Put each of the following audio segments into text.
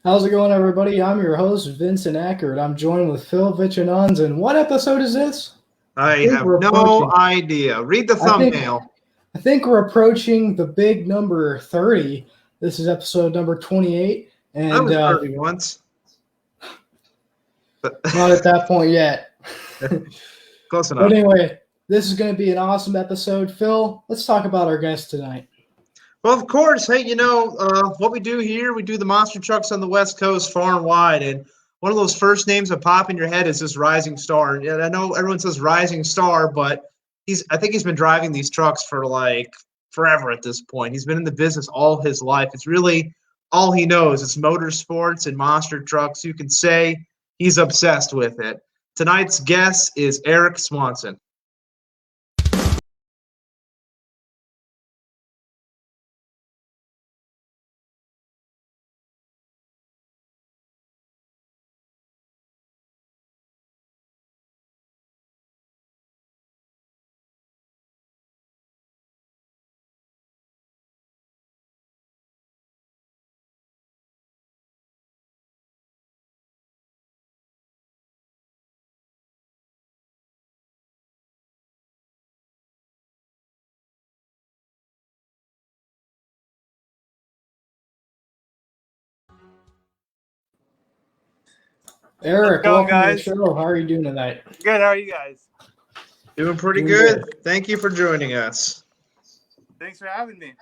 How's it going, everybody? I'm your host, Vincent Ackert. I'm joined with Phil Vichanons. And what episode is this? I I think have we're no approaching. idea. Read the I think thumbnail. I think we're approaching the big number 30. This is episode number 28, I and was 30 once, but not at that point yet. close But enough. anyway, this is going to be an awesome episode. Phil, let's talk about our guest tonight. Well, of course. Hey, what we do here, we do the monster trucks on the West Coast far and wide. And one of those first names that pop in your head is this Rising Star. And I know everyone says Rising Star, but I think he's been driving these trucks for like forever at this point. He's been in the business all his life. It's really all he knows. It's motorsports and monster trucks. You can say he's obsessed with it. Tonight's guest is Eric Swanson. How's it Eric, going, welcome to the guys? show. How are you doing tonight? Good. How are you guys? Doing pretty Doing good. good. Thank you for joining us. Thanks for having me.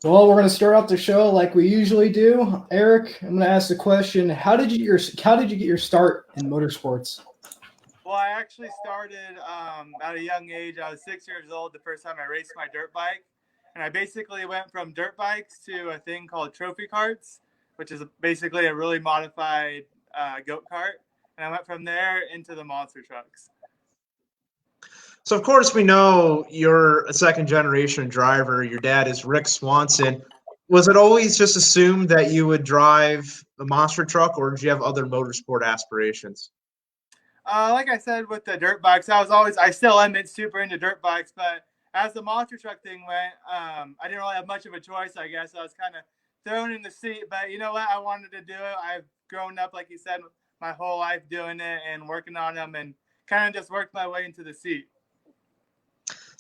Well, we're going to start off the show like we usually do. Eric, I'm going to ask the question: How did you get your start in motorsports? Well, I actually started at a young age. I was 6 years old the first time I raced my dirt bike. And I basically went from dirt bikes to a thing called trophy carts, which is basically a really modified goat cart. And I went from there into the monster trucks. So, of course, we know you're a second generation driver. Your dad is Rick Swanson. Was it always just assumed that you would drive a monster truck, or did you have other motorsport aspirations? Like I said, with the dirt bikes, I still am super into dirt bikes, but as the monster truck thing went, I didn't really have much of a choice, I guess. I was kind of thrown in the seat, but you know what? I wanted to do it. I've grown up, like you said, my whole life doing it and working on them and kind of just worked my way into the seat.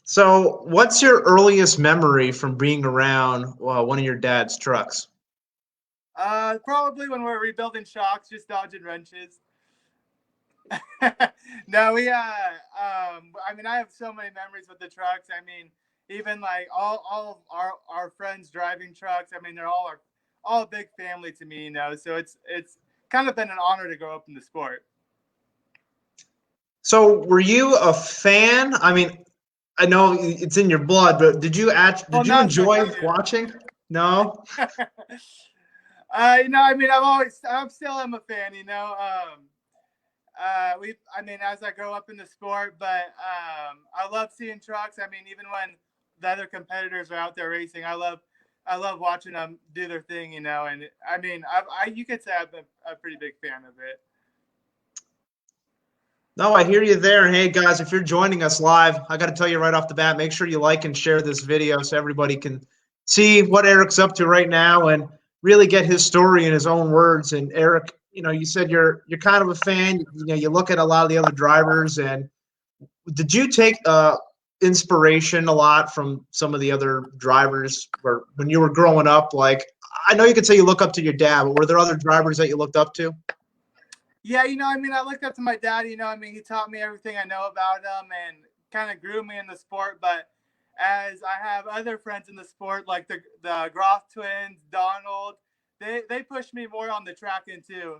So, what's your earliest memory from being around one of your dad's trucks? Probably when we were rebuilding shocks, just dodging wrenches. No, I mean, I have so many memories with the trucks. I mean, even like all of our friends driving trucks. I mean, they're all a big family to me, you know. So it's kind of been an honor to grow up in the sport. So, were you a fan? I mean, I know it's in your blood, but Well, did you now enjoy especially you. watching? No. I mean, I'm still am a fan, you know. I mean, as I grow up in the sport, but I love seeing trucks. I mean, even when the other competitors are out there racing, I love watching them do their thing, you know. And I mean, you could say I've been a pretty big fan of it. No, I hear you there. And hey, guys, if you're joining us live, I got to tell you right off the bat, make sure you like and share this video so everybody can see what Eric's up to right now and really get his story in his own words. And Eric, you said you're kind of a fan. You look at a lot of the other drivers, and did you take inspiration a lot from some of the other drivers where when you were growing up? Like, I know you could say you look up to your dad, but were there other drivers that you looked up to? Yeah, you know, I mean, I looked up to my dad. You know, I mean, he taught me everything I know about him and kind of grew me in the sport. But as I have other friends in the sport, like the Groff twins, Donald, they pushed me more on the track into.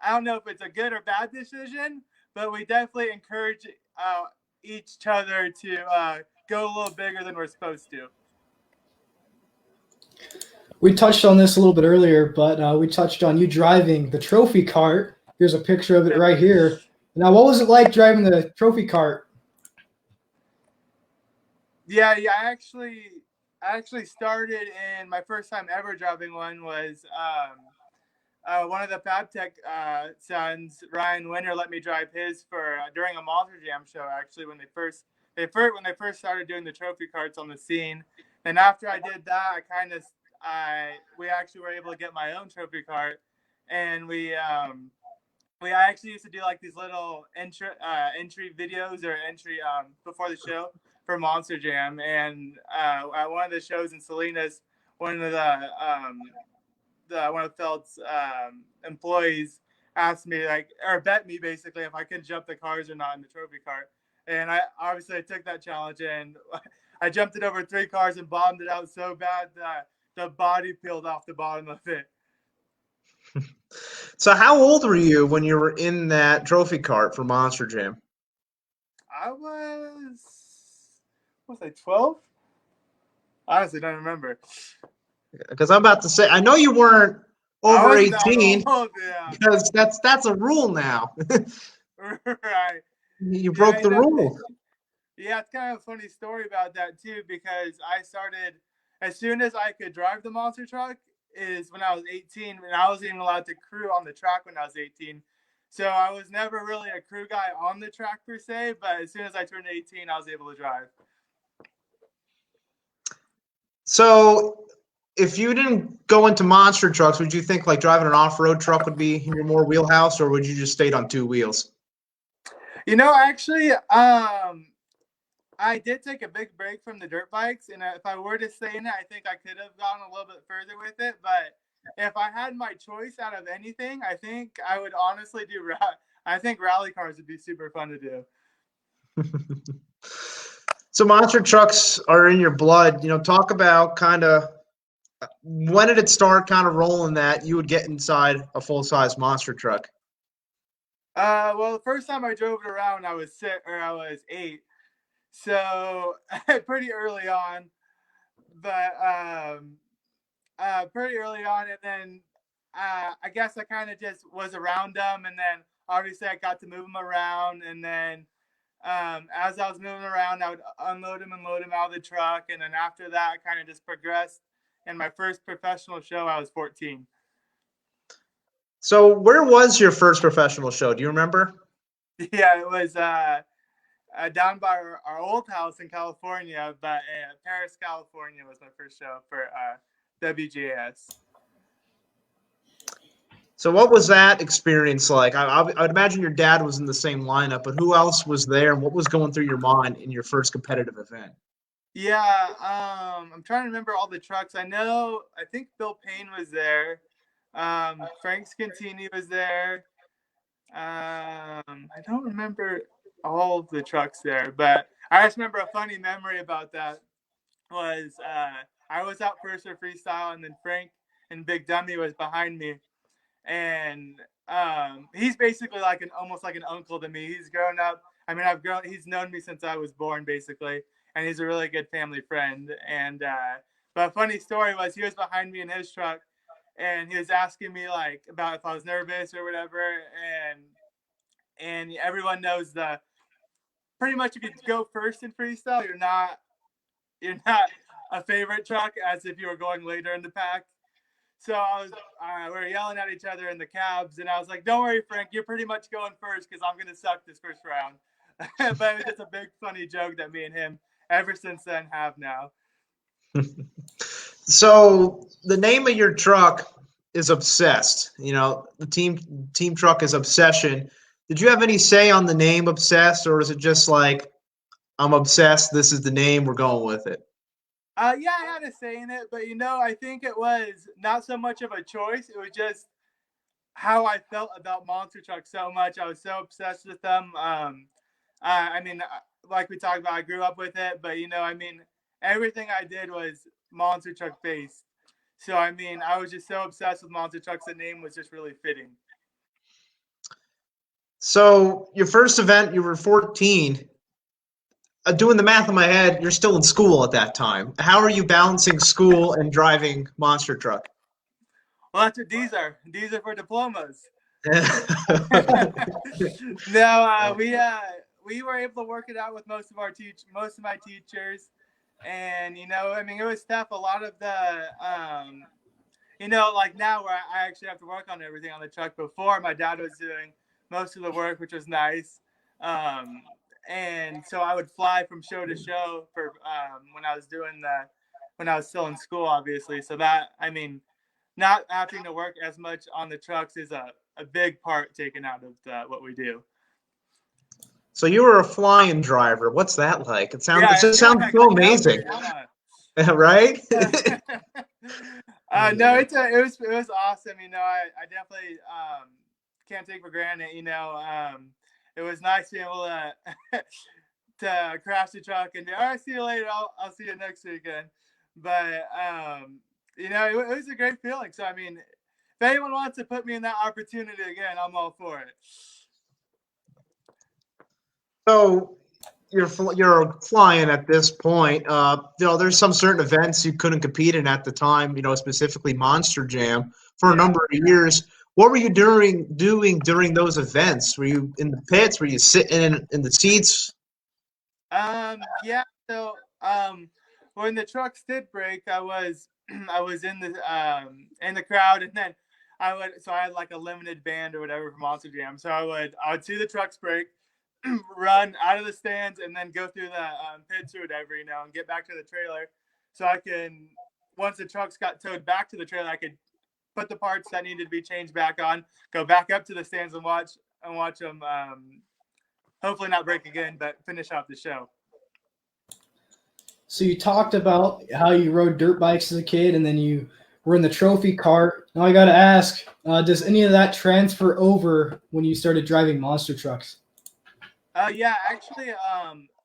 I don't know if it's a good or bad decision, but we definitely encourage each other to go a little bigger than we're supposed to. We touched on this a little bit earlier, but we touched on you driving the trophy cart. Here's a picture of it right here. Now, what was it like driving the trophy cart? Yeah, yeah. I actually started in my first time ever driving one was one of the Fabtech sons, Ryan Winter, let me drive his for during a Monster Jam show. Actually, when they first started doing the trophy carts on the scene, and after I did that, we actually were able to get my own trophy cart, and I actually used to do like these little entry videos or entry before the show for Monster Jam, and at one of the shows in Salinas, one of one of Feld's employees asked me or bet me basically if I could jump the cars or not in the trophy cart, and I took that challenge, and I jumped it over 3 cars and bombed it out so bad that the body peeled off the bottom of it. So how old were you when you were in that trophy cart for Monster Jam? I was I 12? Honestly, don't remember. Because I'm about to say, I know you weren't I over wasn't that 18 old, yeah. because that's a rule now. Right. You Yeah, broke the rule. Yeah, it's kind of a funny story about that too, because I started as soon as I could drive the monster truck is when I was 18, and I wasn't even allowed to crew on the track when I was 18. So I was never really a crew guy on the track per se, but as soon as I turned 18, I was able to drive. So if you didn't go into monster trucks, would you think like driving an off-road truck would be in your more wheelhouse, or would you just stayed on 2 wheels? Actually, I did take a big break from the dirt bikes, and if I were to stay in it, I think I could have gone a little bit further with it. But if I had my choice out of anything, I think I would honestly do. I think rally cars would be super fun to do. So monster trucks are in your blood. Talk about kind of when did it start kind of rolling that you would get inside a full-size monster truck? Well, the first time I drove it around, I was 8, so pretty early on. But pretty early on, and then I guess I kind of just was around them, and then obviously I got to move them around, and then as I was moving around, I would unload them and load them out of the truck, and then after that, I kind of just progressed. And my first professional show, I was 14. So where was your first professional show? Do you remember? Yeah, it was down by our old house in California, but Paris, California was my first show for WGS. So what was that experience like? I would imagine your dad was in the same lineup, but who else was there, and what was going through your mind in your first competitive event? Yeah, I'm trying to remember all the trucks. I think Bill Payne was there. Frank Scantini was there. I don't remember all of the trucks there, but I just remember a funny memory about that was I was out first for freestyle, and then Frank and Big Dummy was behind me, and he's basically like almost like an uncle to me. He's grown up. I mean, he's known me since I was born, basically, and he's a really good family friend. And but a funny story was he was behind me in his truck, and he was asking me like about if I was nervous or whatever, and everyone knows pretty much if you go first in freestyle, you're not a favorite truck as if you were going later in the pack. So we were yelling at each other in the cabs, and I was like, "Don't worry, Frank, you're pretty much going first because I'm gonna suck this first round." But it was just a big funny joke that me and him ever since then have now. So the name of your truck is Obsessed. The team truck is Obsession. Did you have any say on the name Obsessed, or is it just like I'm obsessed, this is the name, we're going with it? Yeah, I had a say in it, but I think it was not so much of a choice. It was just how I felt about monster trucks so much. I was so obsessed with them. I mean, like we talked about, I grew up with it, but everything I did was monster truck based. So I was just so obsessed with monster trucks. The name was just really fitting. So your first event, you were 14. Doing the math in my head, you're still in school at that time. How are you balancing school and driving monster truck? Well, that's what these are. These are for diplomas. No, we were able to work it out with most of my teachers, and it was tough. A lot of the like now where I actually have to work on everything on the truck. Before, my dad was doing most of the work, which was nice. And so I would fly from show to show for when when I was still in school, obviously. So that, I mean, not having to work as much on the trucks is a big part taken out of what we do. So you were a flying driver. What's that like? It just sounds so amazing. Right? No, it was awesome. You know, I definitely can't take for granted. You know, it was nice to be able to crash the truck and be, all right, see you later. I'll see you next weekend. But you know, it was a great feeling. So I mean, if anyone wants to put me in that opportunity again, I'm all for it. So you're flying at this point. You know, there's some certain events you couldn't compete in at the time. You know, specifically Monster Jam for a number of years. What were you doing during those events? Were you in the pits? Were you sitting in the seats? Yeah. So when the trucks did break, I was in the crowd, and then I had like a limited band or whatever for Monster Jam. So I would see the trucks break, run out of the stands, and then go through the pits or whatever, you know, and get back to the trailer. So I can, once the trucks got towed back to the trailer, I could put the parts that needed to be changed back on, go back up to the stands and watch them. Hopefully not break again, but finish off the show. So you talked about how you rode dirt bikes as a kid, and then you were in the trophy cart. Now I got to ask, does any of that transfer over when you started driving monster trucks? Yeah, actually,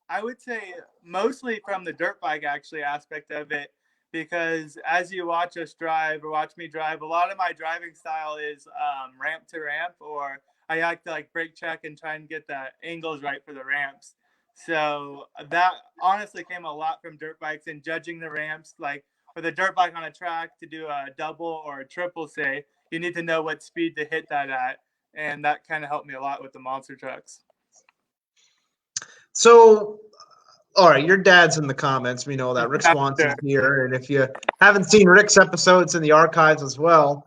I would say mostly from the dirt bike aspect of it, because as you watch us drive or watch me drive, a lot of my driving style is ramp to ramp, or I like to like brake check and try and get the angles right for the ramps. So that honestly came a lot from dirt bikes and judging the ramps. Like with a dirt bike on a track, to do a double or a triple, say, you need to know what speed to hit that at. And that kind of helped me a lot with the monster trucks. So, all right, your dad's in the comments. We know that. Rick Swanson's here. And if you haven't seen Rick's episodes in the archives as well,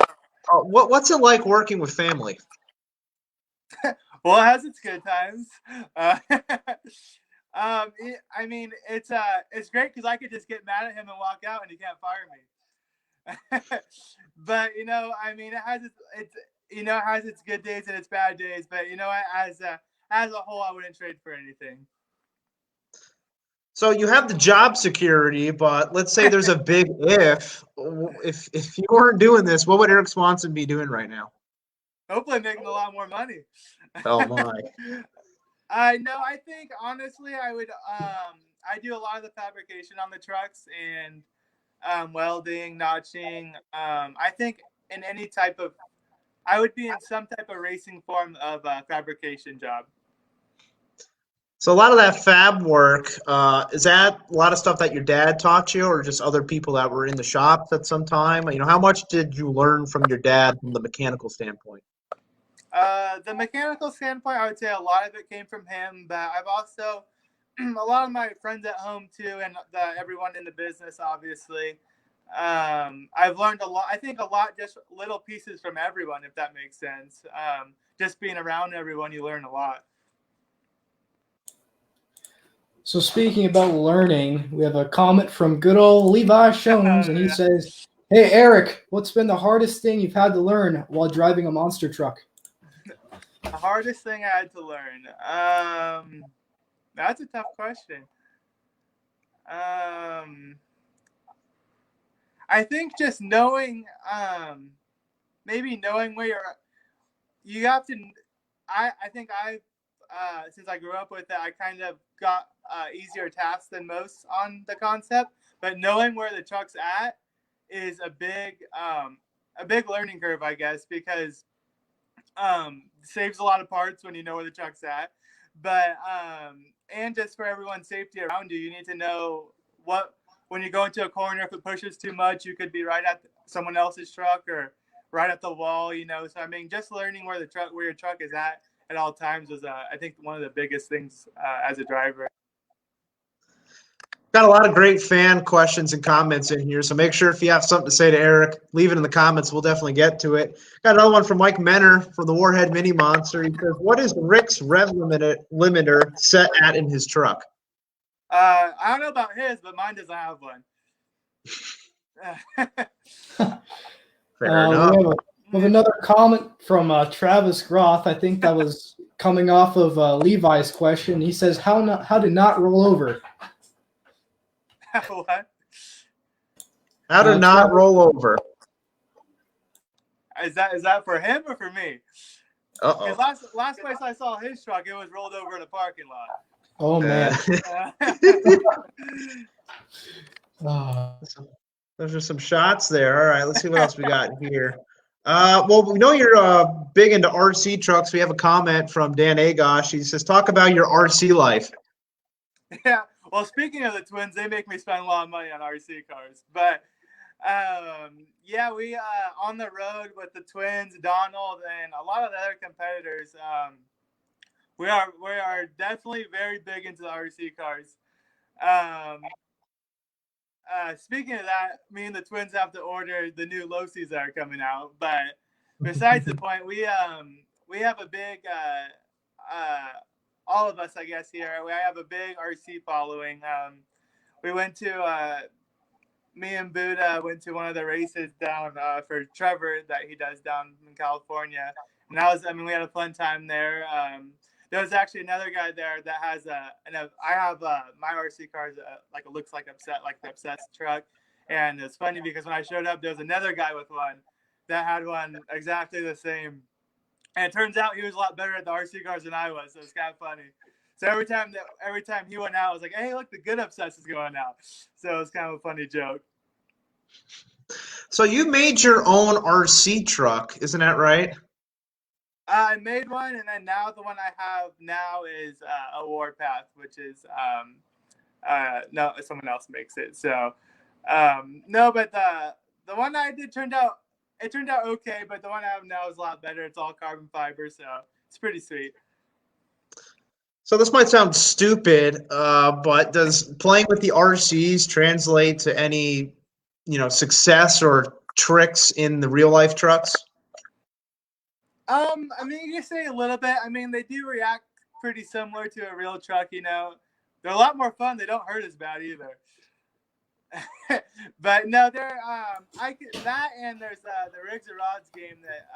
what's it like working with family? Well, it has its good times. I mean, it's great because I could just get mad at him and walk out, and he can't fire me. But you know, I mean, it has its good days and its bad days. But you know, as a whole, I wouldn't trade for anything. So you have the job security, but let's say there's a big if. If you weren't doing this, what would Eric Swanson be doing right now? Hopefully making a lot more money. Oh my. No, I think honestly I would I do a lot of the fabrication on the trucks and welding, notching. I think in any type of, I would be in some type of racing form of fabrication job. So a lot of that fab work, is that a lot of stuff that your dad taught you, or just other people that were in the shops at some time? You know, how much did you learn from your dad from the mechanical standpoint? The mechanical standpoint, I would say a lot of it came from him, but I've also, a lot of my friends at home too, and everyone in the business, obviously. I've learned a lot. I think a lot, just little pieces from everyone, if that makes sense. Just being around everyone, you learn a lot. So speaking about learning, we have a comment from good old Levi Shones, and he says, "Hey Eric, what's been the hardest thing you've had to learn while driving a monster truck?" The hardest thing I had to learn. That's a tough question. I think just knowing, maybe knowing where you have to. I think since I grew up with it, I kind of got easier tasks than most on the concept. But knowing where the truck's at is a big learning curve, I guess, because saves a lot of parts when you know where the truck's at. But and just for everyone's safety around you, you need to know when you go into a corner, if it pushes too much, you could be right at someone else's truck or right at the wall, you know. So I mean, just learning where your truck is at all times was, I think, one of the biggest things as a driver. Got a lot of great fan questions and comments in here, so make sure if you have something to say to Eric, leave it in the comments. We'll definitely get to it. Got another one from Mike Menner from the Warhead Mini Monster. He says, "What is Rick's rev limiter set at in his truck?" I don't know about his, but mine doesn't have one. Fair We enough. have another comment from Travis Groth. I think that was coming off of Levi's question. He says, how to not roll over? What? How to not Travis, roll over. Is that for him or for me? Uh-oh. Because last place I saw his truck, it was rolled over in a parking lot. oh, man. Those are some shots there. All right, let's see what else we got here. Well, we know you're big into RC trucks. We have a comment from Dan Agosh. He says, talk about your RC life. Yeah. Well, speaking of the twins, they make me spend a lot of money on RC cars. But yeah, we on the road with the twins, Donald, and a lot of the other competitors. We are definitely very big into the RC cars. Speaking of that, me and the twins have to order the new Losis that are coming out. But besides the point, we have a big all of us, I guess, here. We have a big RC following. We went to me and Buddha went to one of the races down for Trevor that he does down in California, and we had a fun time there. There was actually another guy there that has I have my RC cars like it looks like the Obsessed truck, and it's funny because when I showed up, there was another guy with one that had one exactly the same, and it turns out he was a lot better at the RC cars than I was, so it's kind of funny. So every time he went out, I was like, "Hey, look, the good Obsessed is going out." So it's kind of a funny joke. So you made your own RC truck, isn't that right? I made one, and then now the one I have now is a Warpath, which is no, someone else makes it. So no, but the one I did turned out okay, but the one I have now is a lot better. It's all carbon fiber, so it's pretty sweet. So this might sound stupid, but does playing with the RCs translate to any, success or tricks in the real life trucks? I mean, you can say a little bit. I mean, they do react pretty similar to a real truck. They're a lot more fun. They don't hurt as bad either. But no, they're that, and there's the rigs and rods game that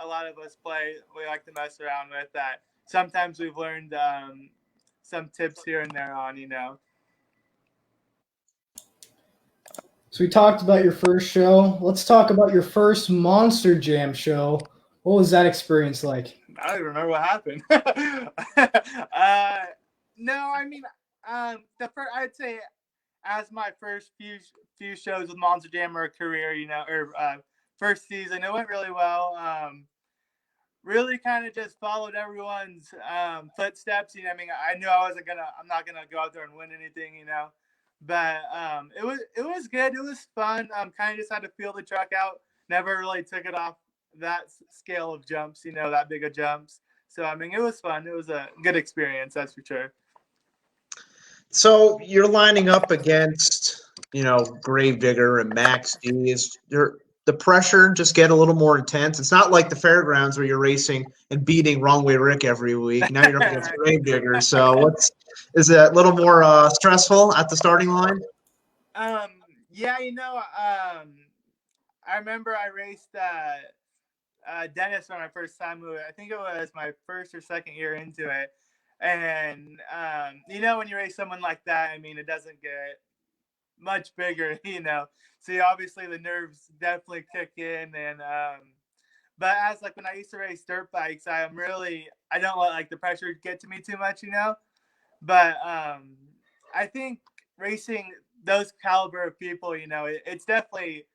a lot of us play. We like to mess around with that. Sometimes we've learned some tips here and there on. So we talked about your first show. Let's talk about your first Monster Jam show. What was that experience like? I don't even remember what happened. No, I mean, I'd say as my first few shows with Monster Jam or career, or first season, it went really well. Really kind of just followed everyone's footsteps. I mean, I knew I'm not gonna go out there and win anything, But it was good. It was fun. Kind of just had to feel the truck out. Never really took it off that scale of jumps, that big of jumps. So I mean, it was fun. It was a good experience, that's for sure. So you're lining up against, Gravedigger and Max D. Is the pressure just get a little more intense? It's not like the fairgrounds where you're racing and beating Wrong Way Rick every week. Now you're up against Gravedigger. So is it a little more stressful at the starting line? Yeah, I remember I raced Dennis for my first time. I think it was my first or second year into it. And, when you race someone like that, I mean, it doesn't get much bigger, So obviously the nerves definitely kick in. And, but as when I used to race dirt bikes, I don't let the pressure get to me too much, But I think racing those caliber of people, it's definitely,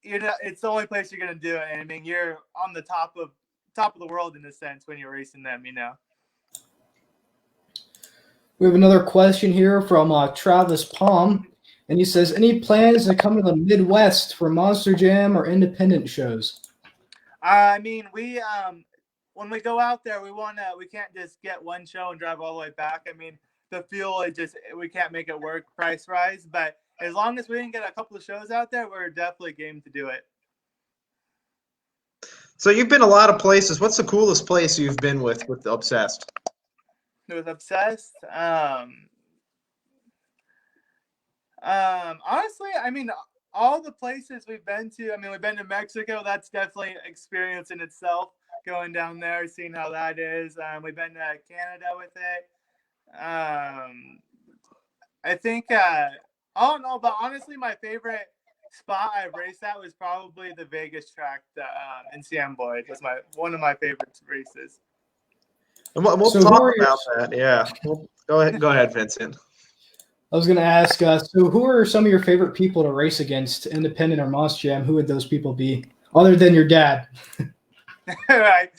it's the only place you're going to do it. And I mean, you're on the top of the world in a sense when you're racing them, We have another question here from Travis Palm, and he says, any plans to come to the Midwest for Monster Jam or independent shows? I mean, we when we go out there, we can't just get one show and drive all the way back. I mean, the fuel, we can't make it work price-wise, but as long as we can get a couple of shows out there, we're definitely game to do it. So you've been a lot of places. What's the coolest place you've been with the Obsessed? With Obsessed, honestly, I mean, all the places we've been to. I mean, we've been to Mexico. That's definitely an experience in itself. Going down there, seeing how that is. We've been to Canada with it. I think. Oh no, but honestly, my favorite spot I've raced at was probably the Vegas track in San Boyd. Was one of my favorite races. And we'll So talk about that. Yeah. Go ahead, Vincent. I was going to ask, so who are some of your favorite people to race against, independent or Moss Jam? Who would those people be, other than your dad? Right.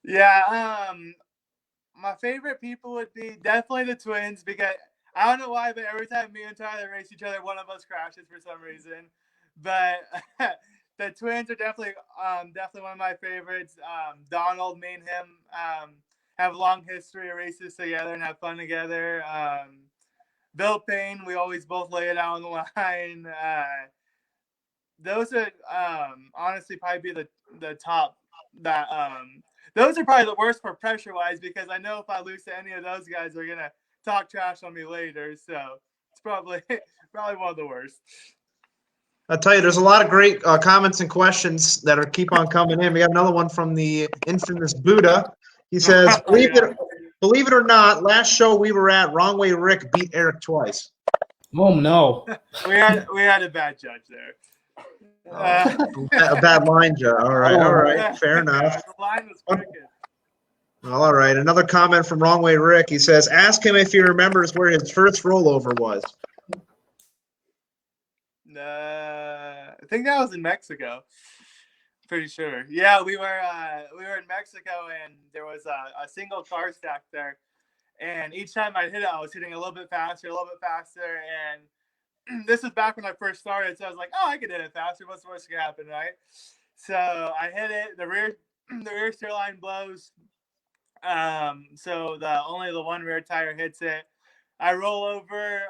Yeah. My favorite people would be definitely the twins, because I don't know why, but every time me and Tyler race each other, one of us crashes for some reason. But the twins are definitely one of my favorites. Donald, me and him have a long history of races together and have fun together. Bill Payne, we always both lay it out on the line. Those are honestly probably be the top. That those are probably the worst for pressure wise, because I know if I lose to any of those guys, they're gonna talk trash on me later. So it's probably one of the worst. I'll tell you, there's a lot of great comments and questions that are keep on coming in. We have another one from the infamous Buddha. He says, believe it or not, last show we were at, Wrong Way Rick beat Eric twice. Oh no. we had a bad judge there. A bad line judge. All right, fair enough. The line was crooked. Well, all right. Another comment from Wrong Way Rick. He says, ask him if he remembers where his first rollover was. I think that was in Mexico. Pretty sure. Yeah, we were in Mexico, and there was a single car stack there, and each time I hit it, I was hitting a little bit faster, and this is back when I first started, so I was like, oh, I could hit it faster. What's the worst that could happen, right? So I hit it. The rear steer line blows. So only the one rear tire hits it. I roll over,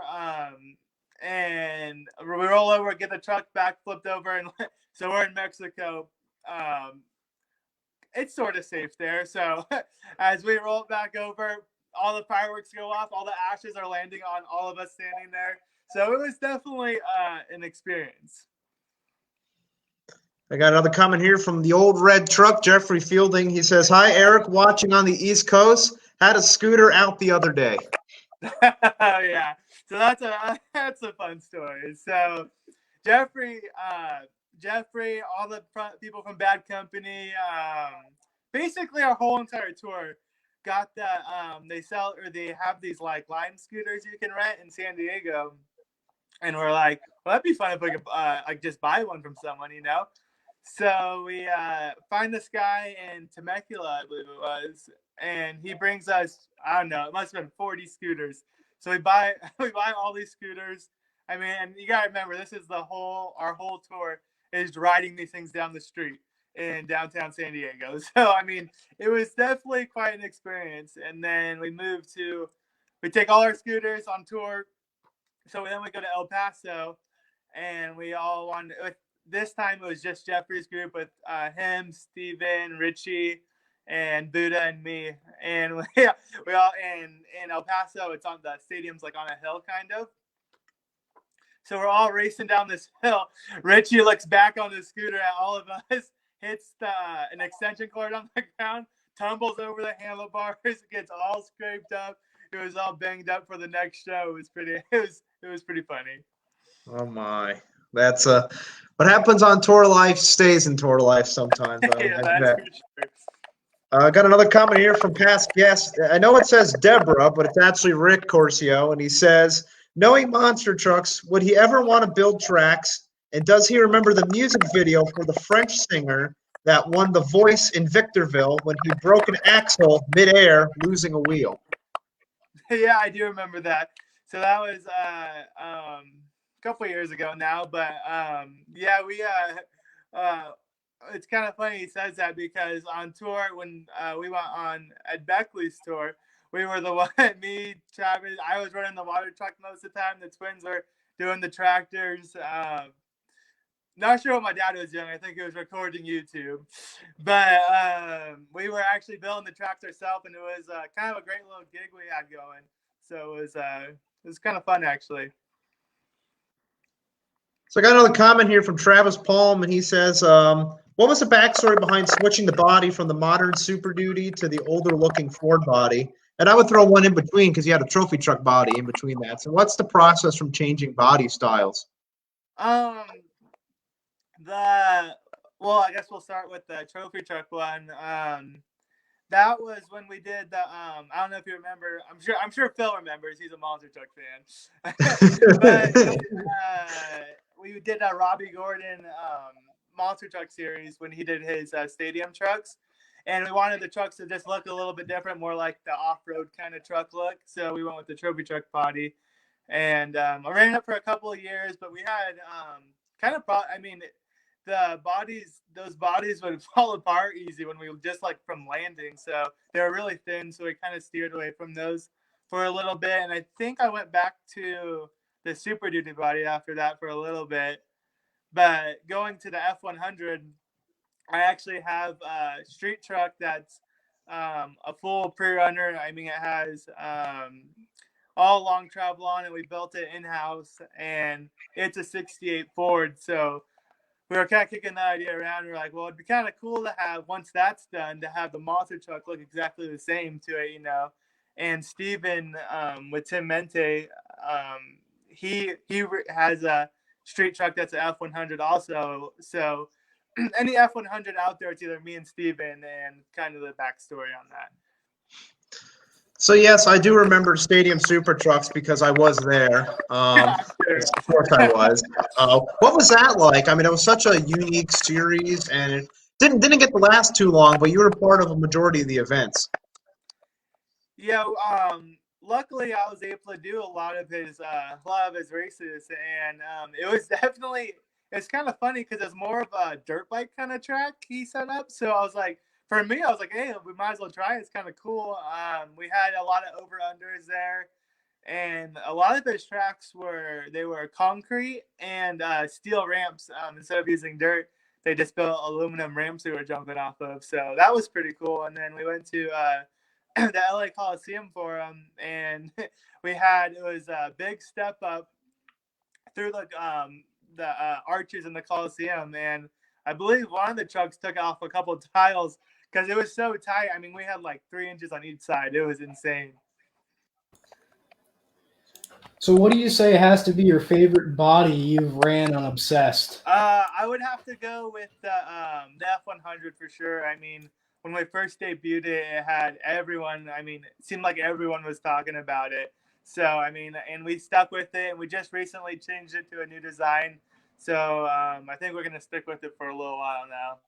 and we roll over, get the truck back flipped over, and so we're in Mexico. It's sort of safe there. So as we roll it back over, all the fireworks go off, all the ashes are landing on all of us standing there. So it was definitely an experience. I got another comment here from the old red truck, Jeffrey Fielding. He says, hi, Eric, watching on the East Coast. Had a scooter out the other day. Yeah, so that's a fun story. So Jeffrey, all the people from Bad Company, basically our whole entire tour got that. They have these like Lime scooters you can rent in San Diego, and we're like, well, that'd be fun if we could like just buy one from someone, you know. So we find this guy in Temecula, I believe it was, and he brings us, I don't know, it must have been 40 scooters. So we buy all these scooters. I mean, and you gotta remember, this is our whole tour is riding these things down the street in downtown San Diego. So I mean, it was definitely quite an experience. And then we take all our scooters on tour. So then we go to El Paso, and we all wanted. This time it was just Jeffrey's group with him, Steven, Richie, and Buddha and me. And we all in El Paso. It's on the stadium's like on a hill kind of. So we're all racing down this hill. Richie looks back on the scooter at all of us, hits an extension cord on the ground, tumbles over the handlebars, gets all scraped up. It was all banged up for the next show. It was pretty funny. Oh my. That's what happens on tour life stays in tour life sometimes. Yeah, that's for sure. I got another comment here from past guest. I know it says Deborah, but it's actually Rick Corcio, and he says, knowing monster trucks, would he ever want to build tracks? And does he remember the music video for the French singer that won The Voice in Victorville when he broke an axle midair, losing a wheel? Yeah, I do remember that. So that was a couple years ago now, but yeah, we it's kind of funny he says that, because on tour when we went on Ed Beckley's tour, we were the one, me, Travis, I was running the water truck most of the time. The twins were doing the tractors. Not sure what my dad was doing. I think he was recording YouTube. But we were actually building the tracks ourselves, and it was kind of a great little gig we had going. So it was kind of fun, actually. So I got another comment here from Travis Palm, and he says, what was the backstory behind switching the body from the modern Super Duty to the older-looking Ford body? And I would throw one in between because you had a trophy truck body in between that. So what's the process from changing body styles? Well, I guess we'll start with the trophy truck one. That was when we did the I don't know if you remember. I'm sure Phil remembers. He's a monster truck fan. But we did a Robbie Gordon monster truck series when he did his stadium trucks, and we wanted the trucks to just look a little bit different, more like the off-road kind of truck look. So we went with the trophy truck body, and I ran it for a couple of years, but we had those bodies would fall apart easy when we just like from landing. So they were really thin. So we kind of steered away from those for a little bit. And I think I went back to the Super Duty body after that for a little bit. But going to the F100, I actually have a street truck that's a full pre-runner. I mean, it has all long travel on it. We built it in-house, and it's a 68 Ford. So we were kind of kicking the idea around. We were like, well, it'd be kind of cool to have, once that's done, to have the monster truck look exactly the same to it, you know. And Steven with Tim Mente, he has a street truck that's an F100 also. So any F100 out there, it's either me and Steven, and kind of the backstory on that. So yes, I do remember Stadium Super Trucks because I was there. Of course I was. What was that like? I mean, it was such a unique series, and it didn't get to last too long. But you were a part of a majority of the events. Yeah. Luckily, I was able to do a lot of his races, and it was definitely. It's kind of funny because it's more of a dirt bike kind of track he set up. So I was like. For me, I was like, hey, we might as well try it. It's kind of cool. We had a lot of over-unders there. And a lot of those tracks were concrete and steel ramps. Instead of using dirt, they just built aluminum ramps we were jumping off of. So that was pretty cool. And then we went to the LA Coliseum Forum, and it was a big step up through the arches in the Coliseum. And I believe one of the trucks took off a couple of tiles because it was so tight. I mean, we had like 3 inches on each side. It was insane. So what do you say has to be your favorite body you've ran on Obsessed? I would have to go with the F100 for sure. I mean, when we first debuted it, it had everyone. I mean, it seemed like everyone was talking about it. So, I mean, and we stuck with it, and we just recently changed it to a new design. So I think we're going to stick with it for a little while now.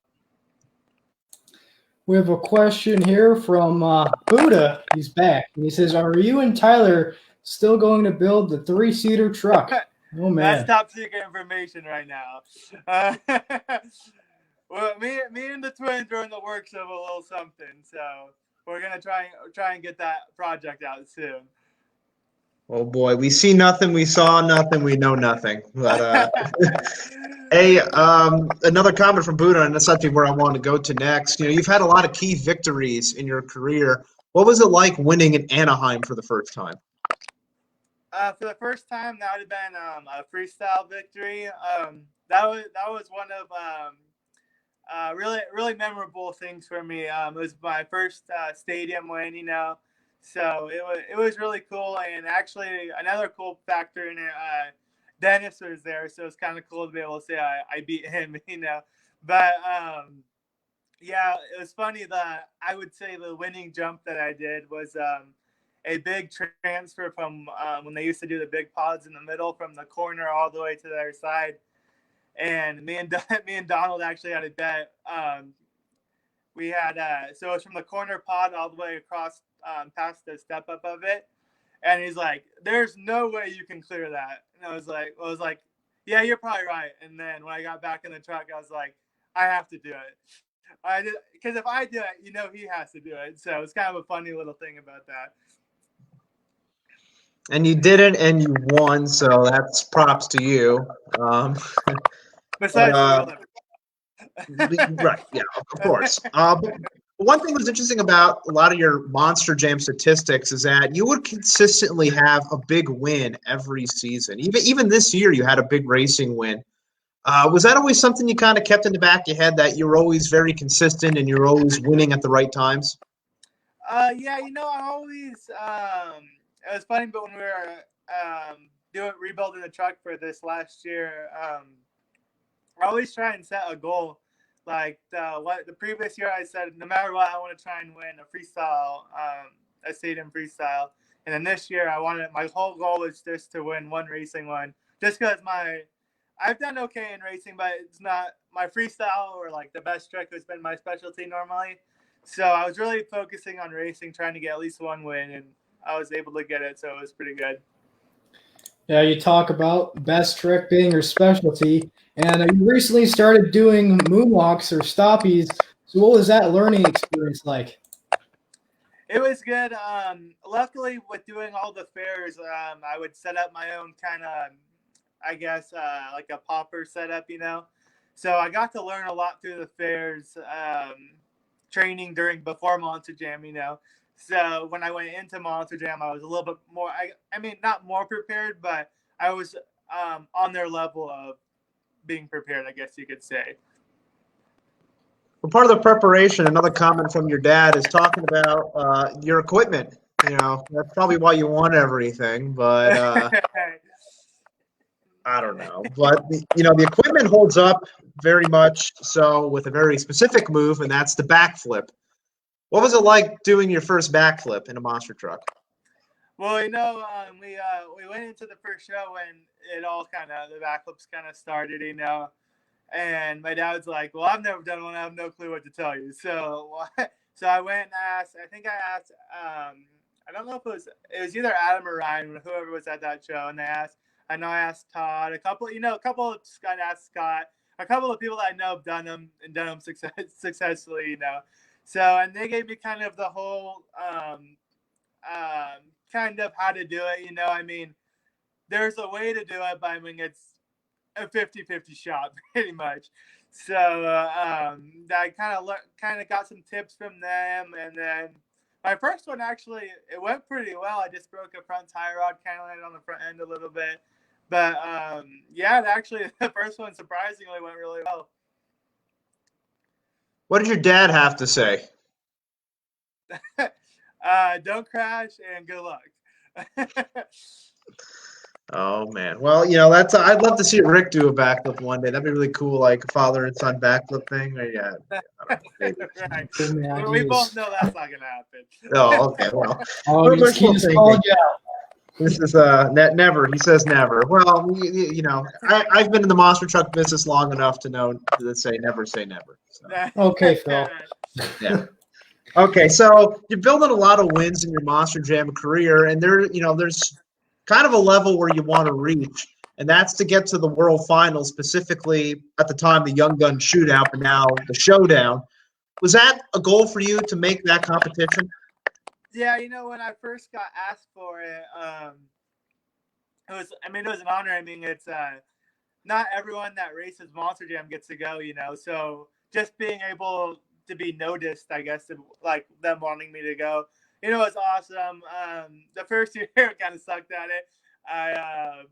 We have a question here from Buddha. He's back. And he says, are you and Tyler still going to build the 3-seater truck? Oh, man. That's top secret information right now. Well, me and the twins are in the works of a little something. So we're going to try and get that project out soon. Oh boy, we see nothing, we saw nothing, we know nothing. But hey, another comment from Buddha, and that's something where I want to go to next. You know, you've had a lot of key victories in your career. What was it like winning in Anaheim for the first time? For the first time, that would have been a freestyle victory. That was one of really memorable things for me. It was my first stadium win, you know. So it was really cool, and actually another cool factor in it, Dennis was there, so it's kind of cool to be able to say I beat him, you know. But yeah, it was funny that I would say the winning jump that I did was a big transfer from when they used to do the big pods in the middle from the corner all the way to the other side. And me and Donald actually had a bet. We had so it's from the corner pod all the way across past the step up of it, and he's like, "There's no way you can clear that." And I was like, "Yeah, you're probably right." And then when I got back in the truck, I was like, "I have to do it." I did, because if I do it, you know he has to do it. So it's kind of a funny little thing about that. And you did it, and you won, so that's props to you. Besides, right, yeah, of course. But one thing that's interesting about a lot of your Monster Jam statistics is that you would consistently have a big win every season. Even this year, you had a big racing win. Was that always something you kind of kept in the back of your head, that you were always very consistent and you're always winning at the right times? Yeah, I always it was funny, but when we were doing rebuilding the truck for this last year, I always try and set a goal. Like the previous year, I said no matter what, I want to try and win a freestyle, a stadium freestyle. And then this year, my whole goal is just to win one racing one. Just because I've done okay in racing, but it's not my freestyle or like the best trick has been my specialty normally. So I was really focusing on racing, trying to get at least one win, and I was able to get it. So it was pretty good. Yeah, you talk about best trick being your specialty, and you recently started doing moonwalks or stoppies. So, what was that learning experience like? It was good. Luckily, with doing all the fairs, I would set up my own kind of, I guess, like a popper setup. So I got to learn a lot through the fairs, training before Monster Jam. So when I went into Monster Jam, I was a little bit more. I mean, not more prepared, but I was on their level of being prepared, I guess you could say. Well, part of the preparation, another comment from your dad is talking about your equipment. That's probably why you won everything, but I don't know. But the equipment holds up very much so with a very specific move, and that's the backflip. What was it like doing your first backflip in a monster truck? Well, we went into the first show when it all the backflips kind of started. And my dad's like, "Well, I've never done one. I have no clue what to tell you." So, so I went and asked. I think I asked. I don't know if it was either Adam or Ryan, whoever was at that show, and they asked. I know I asked Todd. A couple of Scott asked Scott. A couple of people that I know have done them and done them successfully. So, and they gave me kind of the whole kind of how to do it. I mean, there's a way to do it, but I mean it's a 50-50 shot pretty much. So I kind of got some tips from them, and then my first one actually it went pretty well. I just broke a front tie rod, kind of landed on the front end a little bit, but yeah, actually the first one surprisingly went really well. What did your dad have to say? Don't crash and good luck. Oh man. Well, that's I'd love to see Rick do a backflip one day. That'd be really cool, like a father and son backflip thing. Or yeah. Right. Oh, We both know that's not gonna happen. Oh, okay. Well, oh, he just called you out. this is never. He says never. Well, I've been in the monster truck business long enough to know to say never. So. Okay, Phil. Yeah. Okay, so you're building a lot of wins in your Monster Jam career, and there's kind of a level where you want to reach, and that's to get to the World Finals, specifically at the time the Young Gun Shootout, but now the Showdown. Was that a goal for you to make that competition? Yeah, when I first got asked for it, it was an honor. I mean, it's not everyone that races Monster Jam gets to go, so just being able to be noticed, I guess, like them wanting me to go, it's awesome. The first year I kind of sucked at it. I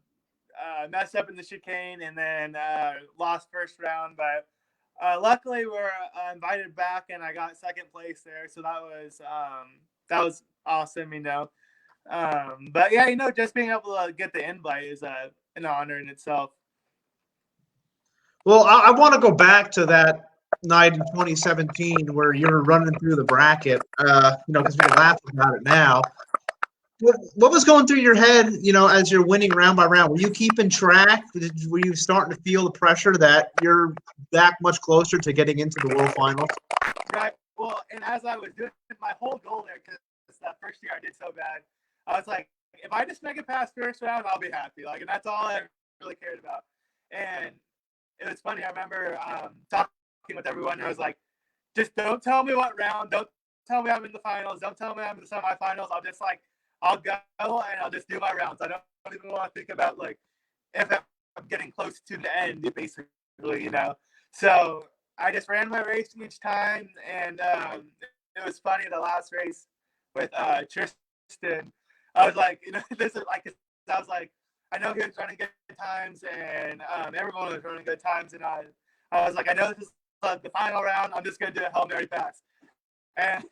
messed up in the chicane and then lost first round, but luckily we're invited back and I got second place there, so that was awesome. But yeah, just being able to get the invite is an honor in itself. Well, I want to go back to that night in 2017 where you were running through the bracket, because we can laugh about it now. What was going through your head, as you're winning round by round? Were you keeping track? Were you starting to feel the pressure that you're that much closer to getting into the World Finals? Right. Well, and as I was doing my whole goal there, because that first year I did so bad, I was like, if I just make it past first round, I'll be happy. Like, and that's all I really cared about. And it was funny. I remember talking with everyone. And I was like, just don't tell me what round. Don't tell me I'm in the finals. Don't tell me I'm in the semifinals. I'll go and I'll just do my rounds. I don't even want to think about like if I'm getting close to the end, basically. So I just ran my race each time, and it was funny. The last race with Tristan, I was like, this is like, I was like, I know he was running good times, and everyone was running good times, and I was like, I know this is the final round. I'm just gonna do a Hail Mary pass, and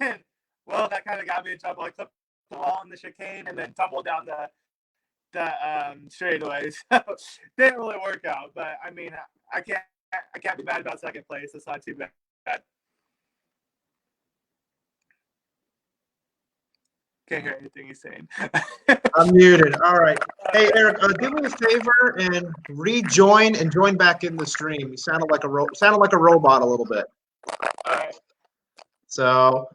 well, that kind of got me in trouble. I clipped the wall in the chicane and then tumbled down the straightaway. So didn't really work out, but I mean, I can't be mad about second place. It's not too bad. Can't hear anything he's saying. I'm muted. All right. Hey, Eric, do me a favor and rejoin and join back in the stream. You sounded like a robot a little bit. All right. So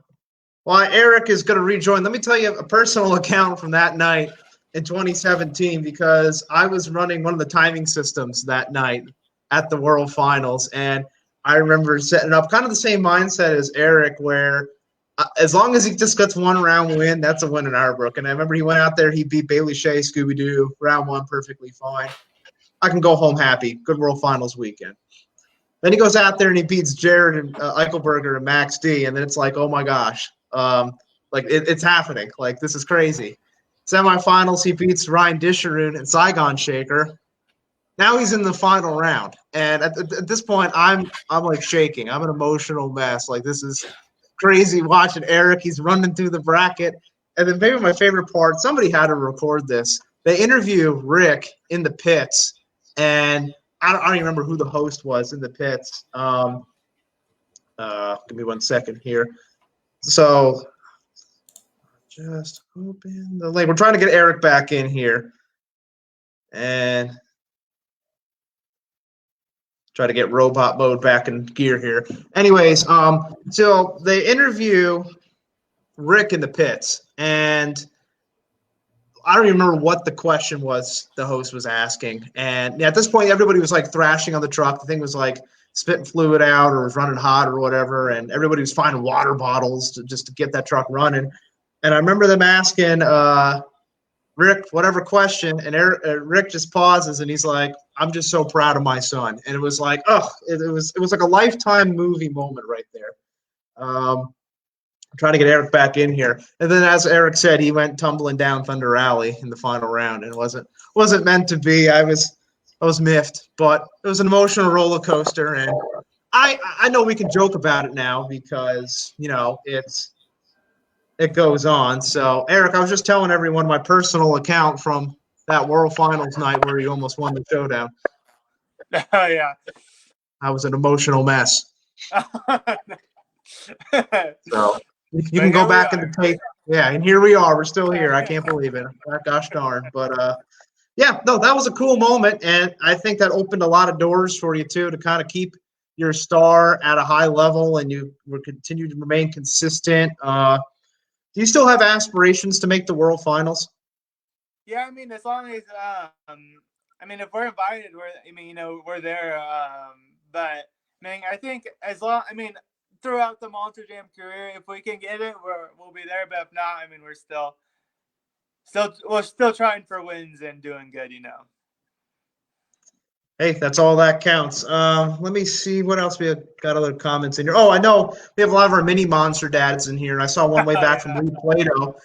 while Eric is going to rejoin, let me tell you a personal account from that night in 2017, because I was running one of the timing systems that night at the World Finals, and I remember setting up kind of the same mindset as Eric, where as long as he just gets one round win, that's a win in our book. And I remember he went out there, he beat Bailey Shea, Scooby-Doo, round one perfectly fine. I can go home happy. Good World Finals weekend. Then he goes out there and he beats Jared and Eichelberger and Max D, and then it's like, oh my gosh, it's happening. Like, this is crazy. Semifinals, he beats Ryan Disharoon and Saigon Shaker. Now he's in the final round, and at this point, I'm like shaking. I'm an emotional mess. Like, this is crazy watching Eric. He's running through the bracket. And then maybe my favorite part, somebody had to record this. They interview Rick in the pits, and I don't even remember who the host was in the pits. Give me 1 second here. So just open the link. We're trying to get Eric back in here and try to get robot mode back in gear here. Anyways, so they interview Rick in the pits, and I don't even remember what the question was the host was asking. And at this point, everybody was like thrashing on the truck. The thing was like spitting fluid out or was running hot or whatever, and everybody was finding water bottles just to get that truck running. And I remember them asking Rick whatever question, and Rick just pauses and he's like, "I'm just so proud of my son." And it was like, it was like a lifetime movie moment right there. I'm trying to get Eric back in here, and then as Eric said, he went tumbling down Thunder Alley in the final round, and it wasn't meant to be. I was miffed, but it was an emotional roller coaster, and I know we can joke about it now because it goes on. So, Eric, I was just telling everyone my personal account from that World Finals night where he almost won the showdown. Oh, yeah. I was an emotional mess. So you can go back in the tape. Yeah, and here we are. We're still here. I can't believe it. Gosh darn. But, yeah, no, that was a cool moment, and I think that opened a lot of doors for you, too, to kind of keep your star at a high level, and you will continue to remain consistent. Do you still have aspirations to make the World Finals? Yeah, I mean, as long as if we're invited, we're there. But I think throughout the Monster Jam career, if we can get it, we'll be there. But if not, we're still trying for wins and doing good. Hey, that's all that counts. Let me see what else we have got other comments in here. Oh, I know we have a lot of our mini monster dads in here. I saw one way back from Lee Plato.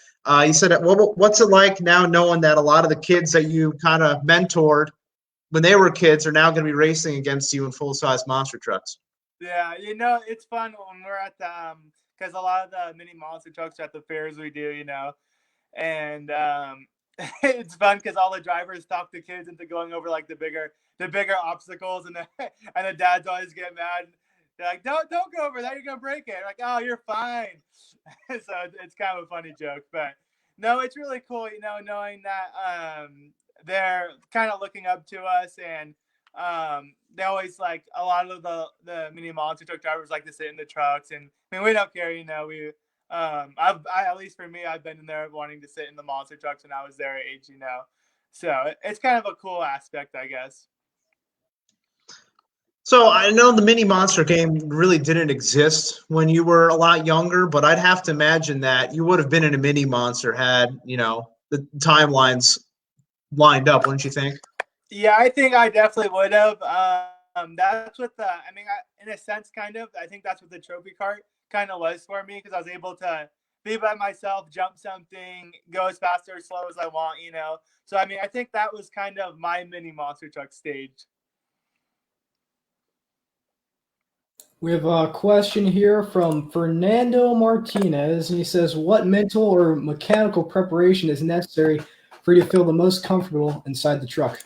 He said, what's it like now knowing that a lot of the kids that you kind of mentored when they were kids are now going to be racing against you in full-size monster trucks? Yeah, it's fun when we're at the because a lot of the mini monster trucks are at the fairs we do, and it's fun because all the drivers talk the kids into going over like the bigger obstacles, and the dads always get mad. They're like, don't go over there, you're gonna break it. Like, oh, you're fine. So it's kind of a funny joke, but no, it's really cool, knowing that they're kind of looking up to us, and they always like a lot of the mini monster truck drivers like to sit in the trucks, and we don't care, we. At least for me, I've been in there wanting to sit in the monster trucks when I was their age, So it's kind of a cool aspect, I guess. So I know the mini monster game really didn't exist when you were a lot younger, but I'd have to imagine that you would have been in a mini monster had, the timelines lined up, wouldn't you think? Yeah, I think I definitely would have. That's what in a sense, kind of, I think that's what the trophy cart kind of was for me, because I was able to be by myself, jump something, go as fast or slow as I want, you know. So I mean, I think that was kind of my mini monster truck stage. We have a question here from Fernando Martinez, and he says, "What mental or mechanical preparation is necessary for you to feel the most comfortable inside the truck?"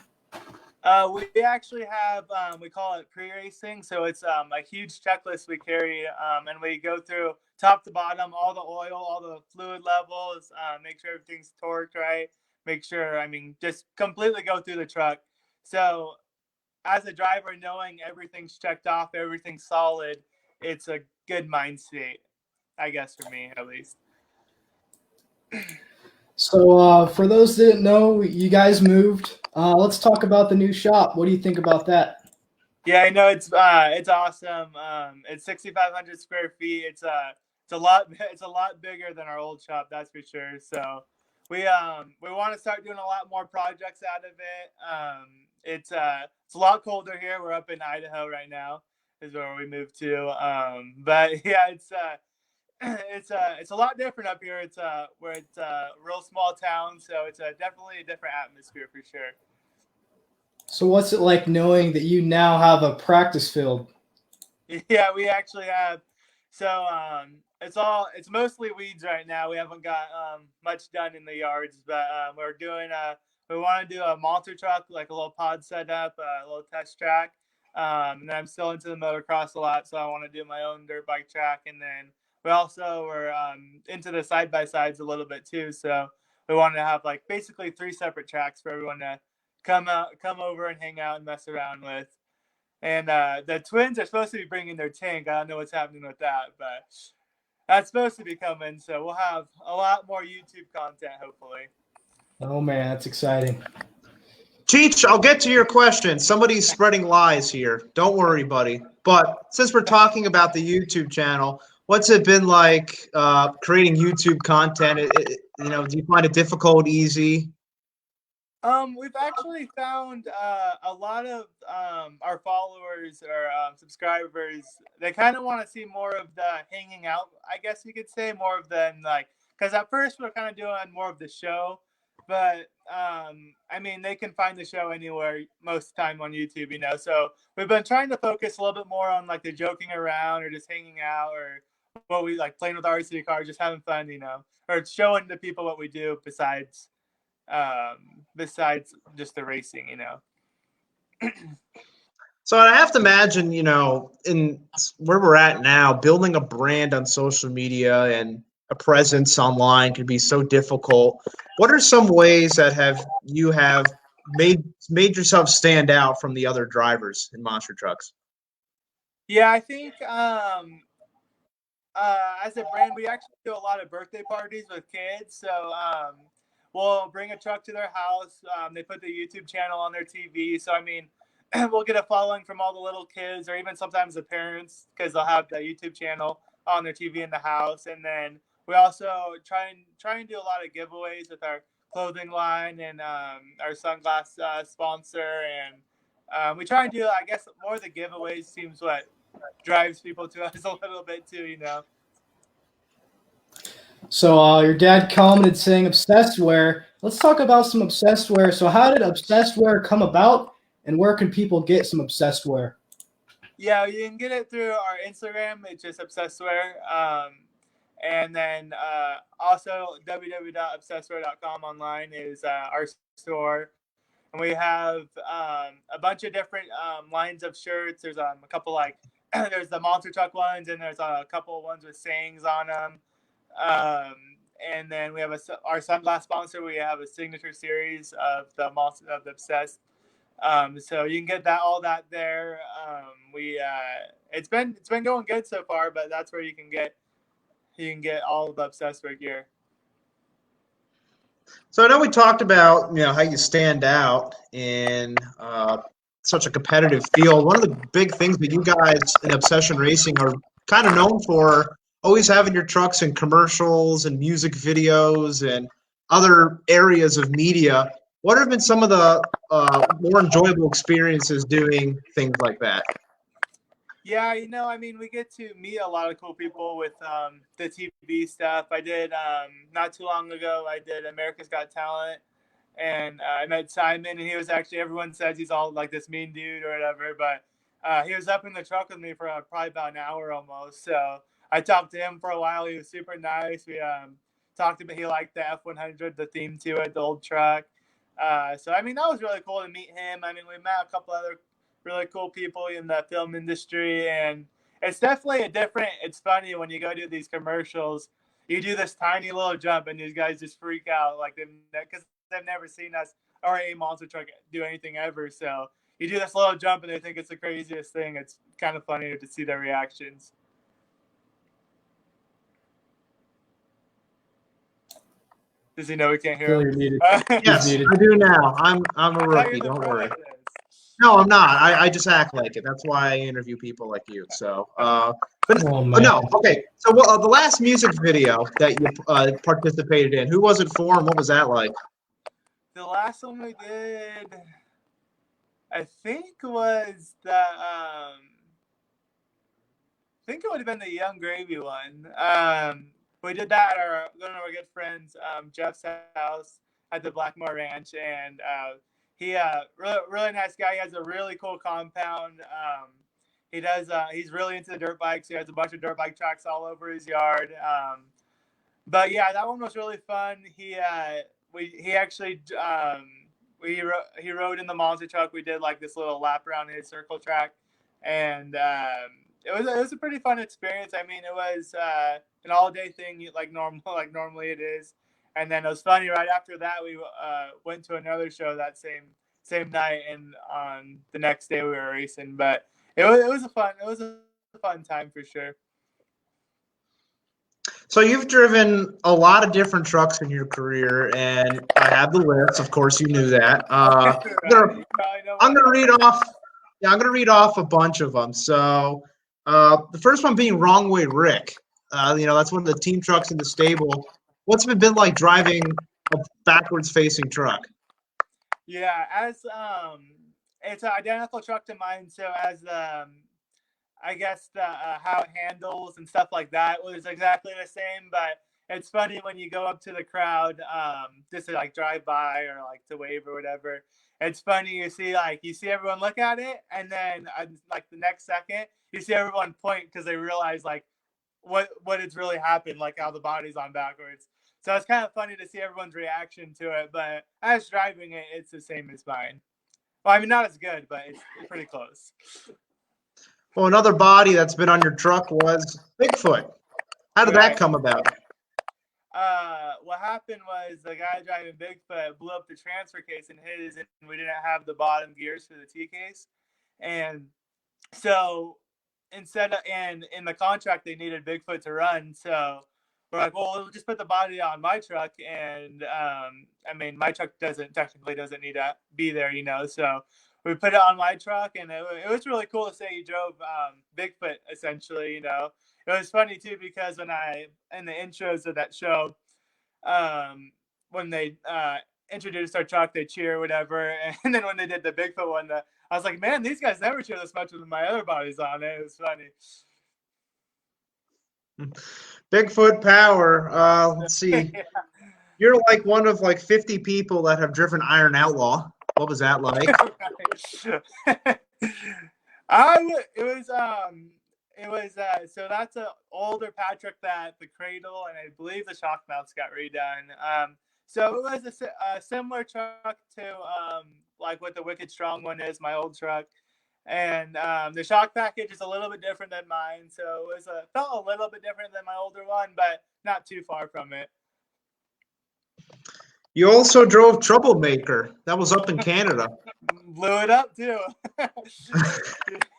We actually have, we call it pre-racing. So it's a huge checklist we carry, and we go through top to bottom, all the oil, all the fluid levels, make sure everything's torqued right, make sure, I mean, just completely go through the truck. So as a driver, knowing everything's checked off, everything's solid, it's a good mind state, I guess, for me at least. So, for those that didn't know, you guys moved. Let's talk about the new shop. What do you think about that? Yeah, I know it's awesome. It's 6,500 square feet. It's a lot bigger than our old shop, that's for sure. So we want to start doing a lot more projects out of it. It's a lot colder here. We're up in Idaho right now, is where we moved to. But yeah, it's a lot different up here. It's a real small town, so it's definitely a different atmosphere for sure. So, what's it like knowing that you now have a practice field? Yeah, we actually have. So it's mostly weeds right now. We haven't got much done in the yards, but we want to do a monster truck, like a little pod setup, a little test track. And then I'm still into the motocross a lot, so I want to do my own dirt bike track. And then we also were into the side by sides a little bit too. So we wanted to have like basically 3 separate tracks for everyone to come over and hang out and mess around with. And the twins are supposed to be bringing their tank. I don't know what's happening with that, but that's supposed to be coming. So we'll have a lot more YouTube content, hopefully. Oh man, that's exciting. Cheech, I'll get to your question. Somebody's spreading lies here. Don't worry, buddy. But since we're talking about the YouTube channel, what's it been like creating YouTube content? Do you find it difficult, easy? We've actually found a lot of our followers or subscribers. They kind of want to see more of the hanging out, I guess you could say, more of them because at first we're kind of doing more of the show, but I mean they can find the show anywhere most of the time on YouTube, you know. So we've been trying to focus a little bit more on like the joking around or just hanging out or what we like playing with RC cars, just having fun, you know, or showing the people what we do besides just the racing, you know. So I have to imagine, in where we're at now, building a brand on social media and a presence online can be so difficult. What are some ways that you have made yourself stand out from the other drivers in monster trucks? Yeah, I think as a brand, we actually do a lot of birthday parties with kids. So we'll bring a truck to their house. They put the YouTube channel on their TV. So, I mean, we'll get a following from all the little kids or even sometimes the parents because they'll have the YouTube channel on their TV in the house. And then we also try and do a lot of giveaways with our clothing line and our sunglass sponsor. And we try and do, I guess, more of the giveaways seems what drives people to us a little bit too, you know. So, your dad commented saying obsessed wear. Let's talk about some obsessed wear. So, how did obsessed wear come about, and where can people get some obsessed wear? Yeah, you can get it through our Instagram. It's just obsessed wear. And then also www.obsessedwear.com online is our store. And we have a bunch of different lines of shirts. There's a couple there's the monster truck ones, and there's a couple of ones with sayings on them. And then we have our sunglass sponsor. We have a signature series of the Obsessed. So you can get all that there. It's been going good so far, but that's where you can get all of the Obsessed wear gear. So I know we talked about how you stand out in such a competitive field. One of the big things that you guys in Obsession Racing are kind of known for, always having your trucks in commercials and music videos and other areas of media. What have been some of the more enjoyable experiences doing things like that? Yeah, I mean, we get to meet a lot of cool people with the TV stuff. I did not too long ago. I did America's Got Talent, and I met Simon, and he was actually, everyone says he's all like this mean dude or whatever, but he was up in the truck with me for probably about an hour almost. So I talked to him for a while. He was super nice. We talked about, he liked the F100, the theme to it, the old truck. So I mean, that was really cool to meet him. I mean, we met a couple other really cool people in the film industry, and it's definitely it's funny when you go do these commercials, you do this tiny little jump and these guys just freak out like because they've never seen us or a monster truck do anything ever. So you do this little jump and they think it's the craziest thing. It's kind of funny to see their reactions. Does he know we can't hear Phil, him? you're muted. Yes, muted. I do now. I'm a rookie. Don't worry. No, I'm not. I just act like it. That's why I interview people like you. So, but no. Okay. So, the last music video that you participated in, who was it for, and what was that like? The last one we did, I think was I think it would have been the Young Gravy one. We did that at one of our good friends, Jeff's house at the Blackmore Ranch, and he really nice guy. He has a really cool compound. He does. He's really into the dirt bikes. He has a bunch of dirt bike tracks all over his yard. But yeah, that one was really fun. He actually he rode in the monster truck. We did like this little lap around his circle track, and it was a pretty fun experience. I mean, it was an all day thing like normally it is. And then it was funny. Right after that, we went to another show that same night, and on the next day we were racing. But it was a fun time for sure. So you've driven a lot of different trucks in your career, and I have the list. Of course, you knew that. I'm gonna read off. Yeah, I'm gonna read off a bunch of them. So the first one being Wrong Way Rick. That's one of the team trucks in the stable. What's it been like driving a backwards facing truck? Yeah, as it's an identical truck to mine. So as I guess the how it handles and stuff like that was exactly the same. But it's funny when you go up to the crowd, just to like drive by or like to wave or whatever. It's funny you see everyone look at it, and then like the next second you see everyone point because they realize like what has really happened, like how the body's on backwards. So it's kind of funny to see everyone's reaction to it. But as driving it, it's the same as mine. Well, I mean, not as good, but it's pretty close. Well, another body that's been on your truck was Bigfoot. How did that come about? What happened was the guy driving Bigfoot blew up the transfer case in his, and we didn't have the bottom gears for the T case. And so instead of, and in the contract, they needed Bigfoot to run. So we're like, well, we'll just put the body on my truck. And I mean, my truck doesn't need to be there, so we put it on my truck, and it was really cool to say he drove Bigfoot, essentially. It was funny too because when in the intros of that show, when they introduced our truck, they cheer or whatever, and then when they did the Bigfoot one, I was like, man, these guys never cheer this much with my other bodies on it. It was funny. Bigfoot power. Let's see. Yeah. You're like one of like 50 people that have driven Iron Outlaw. What was that like? It was so that's an older Patrick that the cradle and I believe the shock mounts got redone. So it was a similar truck to like what the Wicked Strong one is, my old truck. And the shock package is a little bit different than mine, so it felt a little bit different than my older one, but not too far from it. You also drove Troublemaker. That was up in Canada. Blew it up too.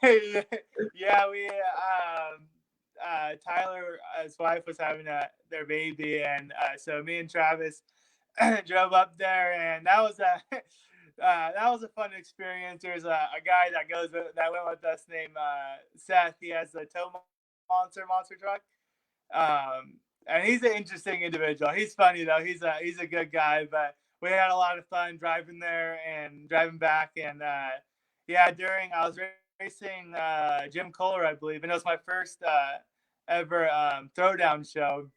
Yeah, we Tyler, his wife, was having their baby, and so me and Travis drove up there, and that was a fun experience. There's a guy that went with us named Seth. He has a tow monster truck. And he's an interesting individual. He's funny though. He's a good guy, but we had a lot of fun driving there and driving back. And I was racing Jim Kohler, I believe, and it was my first ever throwdown show.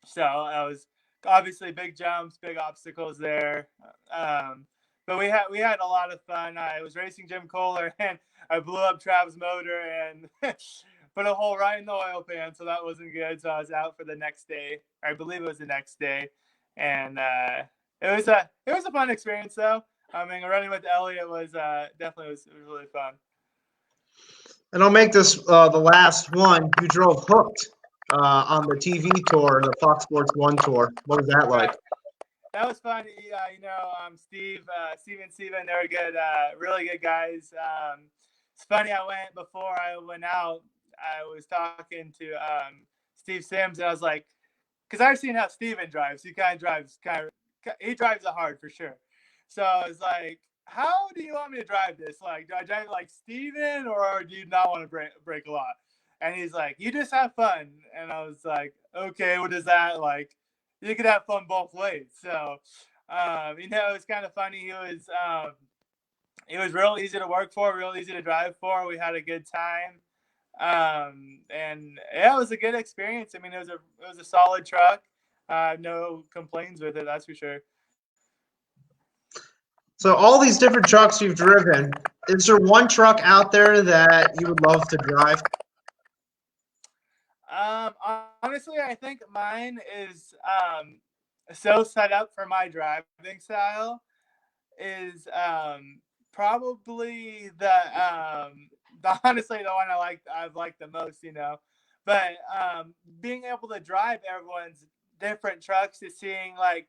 So I was obviously big jumps, big obstacles there. But we had a lot of fun. I was racing Jim Kohler, and I blew up Trav's motor and put a hole right in the oil pan, so that wasn't good. So I was out for the next day. I believe it was the next day, and it was a fun experience though. I mean, running with Elliot was definitely was really fun. And I'll make this the last one. You drove Hooked on the TV tour, the Fox Sports 1 tour. What was that like? That was fun. Steve and Steven, they were good, really good guys. It's funny, before I went out, I was talking to Steve Sims, and I was like, because I've seen how Steven drives. He drives it hard for sure. So I was like, how do you want me to drive this? Like, do I drive it like Steven, or do you not want to break a lot? And he's like, you just have fun. And I was like, okay, what is that? Like, you could have fun both ways. So, it was kind of funny. He was real easy to work for, real easy to drive for. We had a good time. And yeah, it was a good experience. I mean, it was a solid truck. No complaints with it, that's for sure. So all these different trucks you've driven, is there one truck out there that you would love to drive? Honestly, I think mine is so set up for my driving style is probably honestly the one I've liked the most, But being able to drive everyone's different trucks is seeing like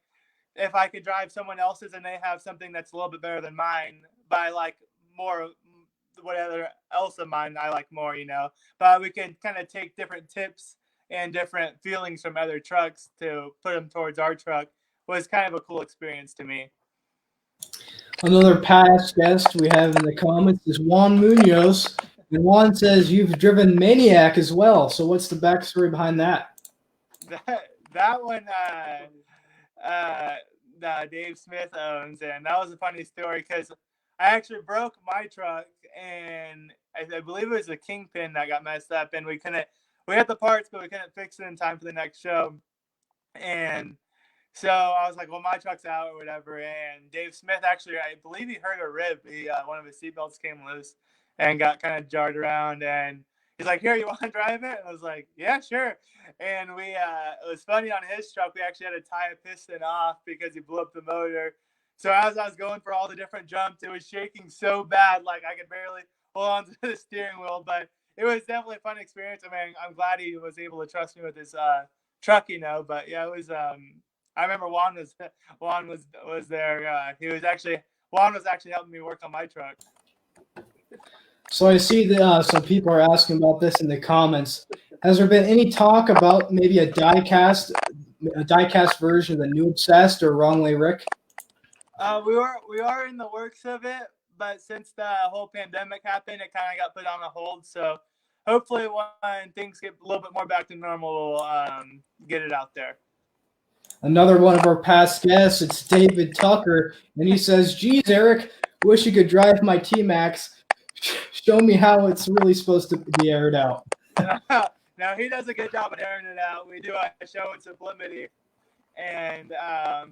if I could drive someone else's and they have something that's a little bit better than mine, but I like more whatever else of mine I like more, But we can kind of take different tips and different feelings from other trucks to put them towards our truck was kind of a cool experience to me. Another past guest we have in the comments is Juan Munoz. And Juan says you've driven Maniac as well. So what's the backstory behind that? That one, Dave Smith owns, and that was a funny story because I actually broke my truck, and I believe it was the kingpin that got messed up, and we had the parts, but we couldn't fix it in time for the next show. And so I was like, well, my truck's out or whatever. And Dave Smith, actually, I believe he hurt a rib. One of his seatbelts came loose and got kind of jarred around. And he's like, here, you want to drive it? And I was like, yeah, sure. And it was funny on his truck, we actually had to tie a piston off because he blew up the motor. So as I was going for all the different jumps, it was shaking so bad, like I could barely hold on to the steering wheel. But it was definitely a fun experience. I mean, I'm glad he was able to trust me with his truck, But yeah, it was. I remember Juan was there. Juan was actually helping me work on my truck. So I see that some people are asking about this in the comments. Has there been any talk about maybe a diecast version of the new Obsessed or Wrongly Rick? We are in the works of it, but since the whole pandemic happened, it kind of got put on a hold. So hopefully, when things get a little bit more back to normal, we'll get it out there. Another one of our past guests, it's David Tucker, and he says, geez, Eric, wish you could drive my T-Max. Show me how it's really supposed to be aired out. Now, he does a good job at airing it out. We do a show in Sublimity, and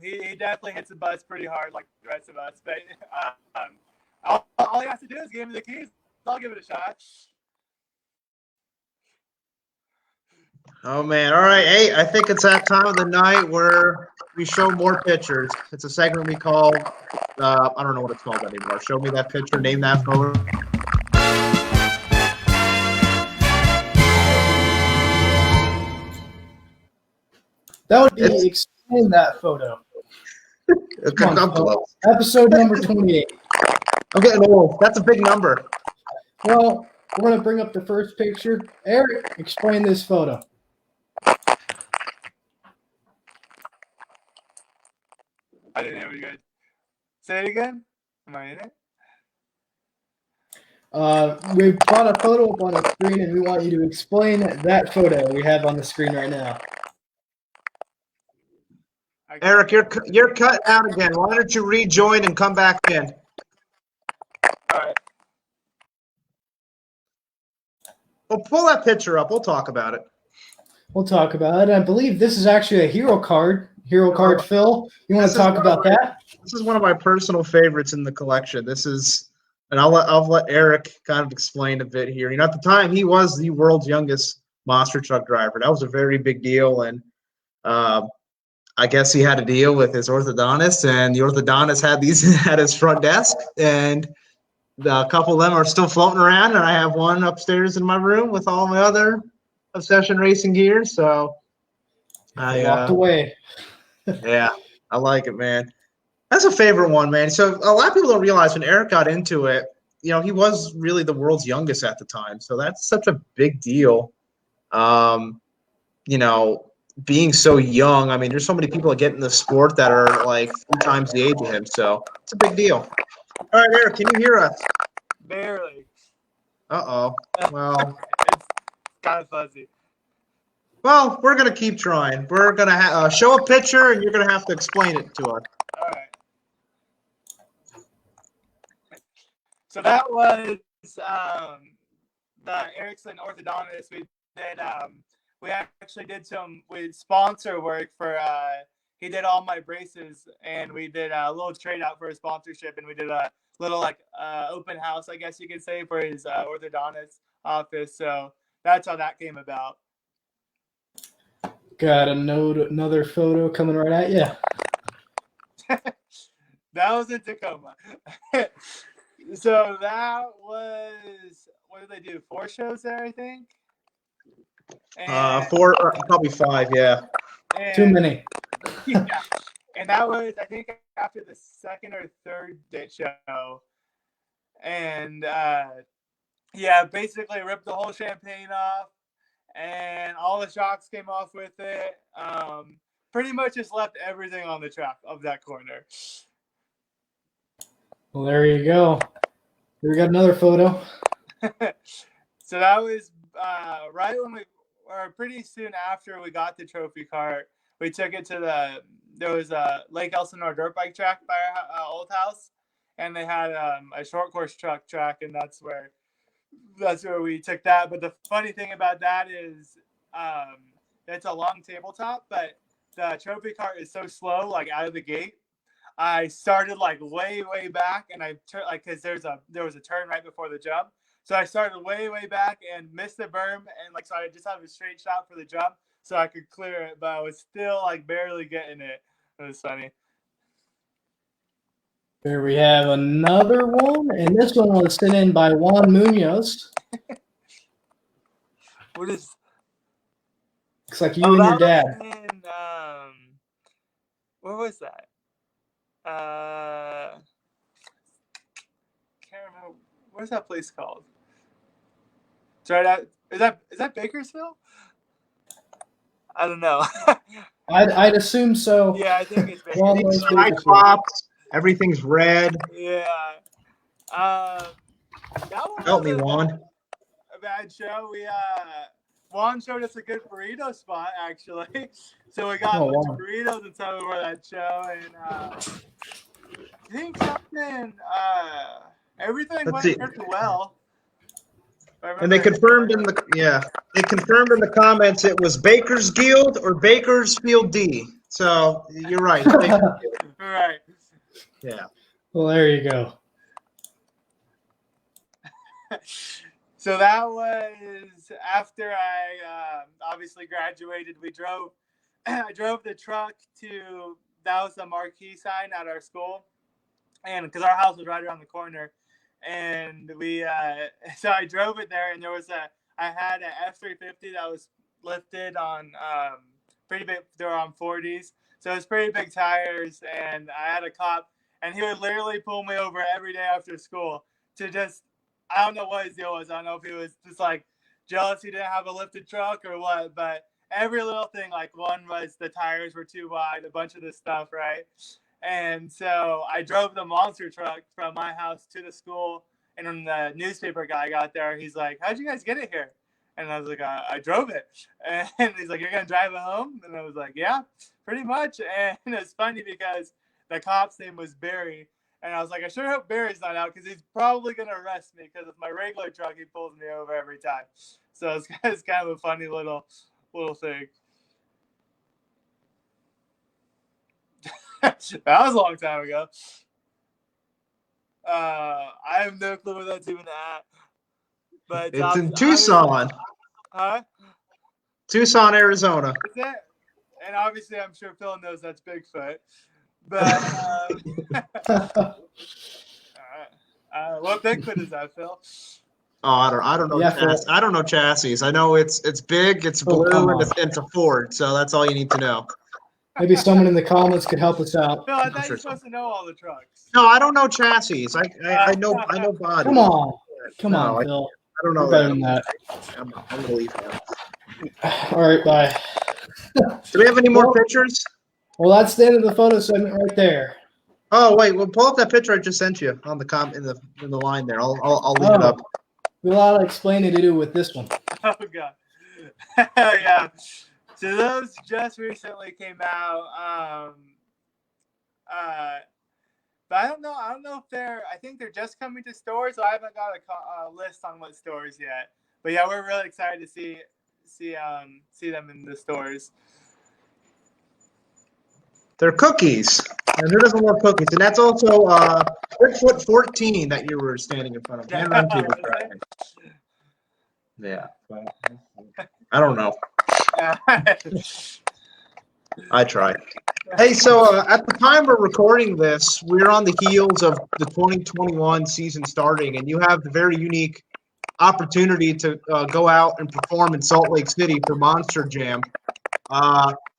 he definitely hits the bus pretty hard like the rest of us. But all he has to do is give me the keys. I'll give it a shot. Oh, man. All right. Hey, I think it's that time of the night where we show more pictures. It's a segment we call, I don't know what it's called anymore. Show me that picture, name that photo. That would be explain that photo. I'm close. Episode number 28. I'm getting old. That's a big number. Well, we're going to bring up the first picture. Eric, explain this photo. I didn't hear you guys. Say it again. Am I in it? We brought a photo up on the screen, and we want you to explain that photo we have on the screen right now. Eric, you're cut out again. Why don't you rejoin and come back in? All right. Well, pull that picture up. We'll talk about it. We'll talk about it. I believe this is actually a hero card. Hero card, Phil. You want to talk about that? This is one of my personal favorites in the collection. This is, and I'll let Eric kind of explain a bit here. You know, at the time, he was the world's youngest monster truck driver. That was a very big deal, and I guess he had a deal with his orthodontist, and the orthodontist had these at his front desk, and a couple of them are still floating around, and I have one upstairs in my room with all my other Obsession racing gear. So I walked away. Yeah, I like it, man. That's a favorite one, man. So a lot of people don't realize when Eric got into it, you know, he was really the world's youngest at the time. So that's such a big deal. You know, being so young. I mean, there's so many people that get in the sport that are like 3 times the age of him. So it's a big deal. All right, Eric, can you hear us? Barely. Uh-oh. Well, It's kind of fuzzy. well, we're going to keep trying. We're going to show a picture, and you're going to have to explain it to us. All right. So that was the Erickson orthodontist. We actually did some sponsor work for. He did all my braces, and we did a little trade out for a sponsorship, and we did a little like open house, I guess you could say, for his orthodontist office. So that's how that came about. Got another photo coming right at you. That was in Tacoma. So that was, what did they do? 4 shows there, I think. And, 4, probably 5, yeah. Too many. Yeah. And that was, I think, after the second or third day show. And yeah, basically ripped the whole champagne off, and all the shocks came off with it. Pretty much just left everything on the track of that corner. Well, there you go. We got another photo. So that was right when or pretty soon after we got the trophy cart. We took it to there was a Lake Elsinore dirt bike track by our old house, and they had a short course track, and that's where we took that. But the funny thing about that is it's a long tabletop, but the trophy cart is so slow, like out of the gate. I started like way back, and I turned like because there was a turn right before the jump, so I started way back and missed the berm, and like so I just have a straight shot for the jump, so I could clear it, but I was still like barely getting it. It was funny. Here we have another one, and this one was sent in by Juan Munoz. What is? Looks like you and your dad. Where was that? Can't remember. What's that place called? It's right out. Is that Bakersfield? I don't know. I'd assume so. Yeah, I think it's Bakersfield. Cyclops. Everything's red. Yeah. That one Help me, Juan. A bad show. Juan showed us a good burrito spot, actually. So we got a bunch of burritos and stuff before that show, and I think something. Everything went pretty well. And they confirmed in the comments it was Baker's Guild or Bakersfield D. So you're right. Right. Yeah. Well, there you go. So that was after I obviously graduated. I drove the truck that was the marquee sign at our school, and because our house was right around the corner, and so I drove it there, and I had an F-350 that was lifted on pretty big. They were on 40s, so it was pretty big tires, and I had a cop, and he would literally pull me over every day after school to just. I don't know what his deal was. I don't know if he was just like jealous he didn't have a lifted truck or what, but every little thing, like one was the tires were too wide, a bunch of this stuff, right? And so I drove the monster truck from my house to the school, and when the newspaper guy got there, he's like, "How'd you guys get it here?" And I was like, I drove it. And he's like, "You're going to drive it home?" And I was like, "Yeah, pretty much." And it's funny because the cop's name was Barry. And I was like, I sure hope Barry's not out because he's probably going to arrest me because with my regular truck, he pulls me over every time. So it's kind of a funny little thing. That was a long time ago. I have no clue where that's even at. But it's in Tucson. Huh? Tucson, Arizona. Is that? And obviously, I'm sure Phil knows that's Bigfoot. But what Bigfoot is that, Phil? Oh, I don't know. Yeah, I don't know chassis. I know it's big, it's blue, and it's a Ford. So that's all you need to know. Maybe someone in the comments could help us out. Phil, I thought you were supposed to know all the trucks. No, I don't know chassis. I know body. Come on, No, Phil. I don't know We're better than that. I'm gonna leave now. All right, bye. Do we have any more pictures? Well, that's the end of the photo segment right there. Oh wait, well pull up that picture I just sent you on the in the line there. I'll leave it up. We have a lot of explaining to do with this one. Oh god. Yeah. So those just recently came out. But I don't know if I think they're just coming to stores. So I haven't got a list on what stores yet. But yeah, we're really excited to see them in the stores. They're cookies. And who doesn't love cookies? And that's also Bigfoot 14 that you were standing in front of. Yeah. I don't know. I tried. Hey, so at the time we're recording this, we're on the heels of the 2021 season starting, and you have the very unique opportunity to go out and perform in Salt Lake City for Monster Jam.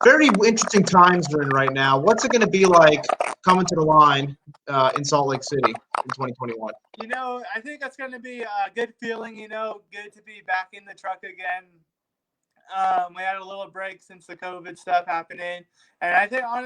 Very interesting times we're in right now. What's it going to be like coming to the line in Salt Lake City in 2021? I think that's going to be a good feeling, good to be back in the truck again. We had a little break since the COVID stuff happening. And I think all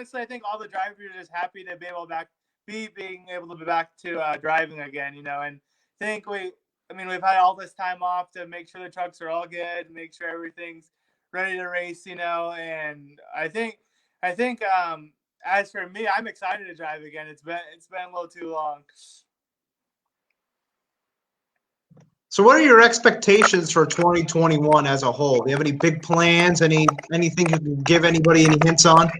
the drivers are just happy to be able to being able to be back to driving again, and think we've had all this time off to make sure the trucks are all good, make sure everything's ready to race, and I think as for me, I'm excited to drive again. It's been a little too long. So what are your expectations for 2021 as a whole? Do you have any big plans? Anything you can give anybody any hints on?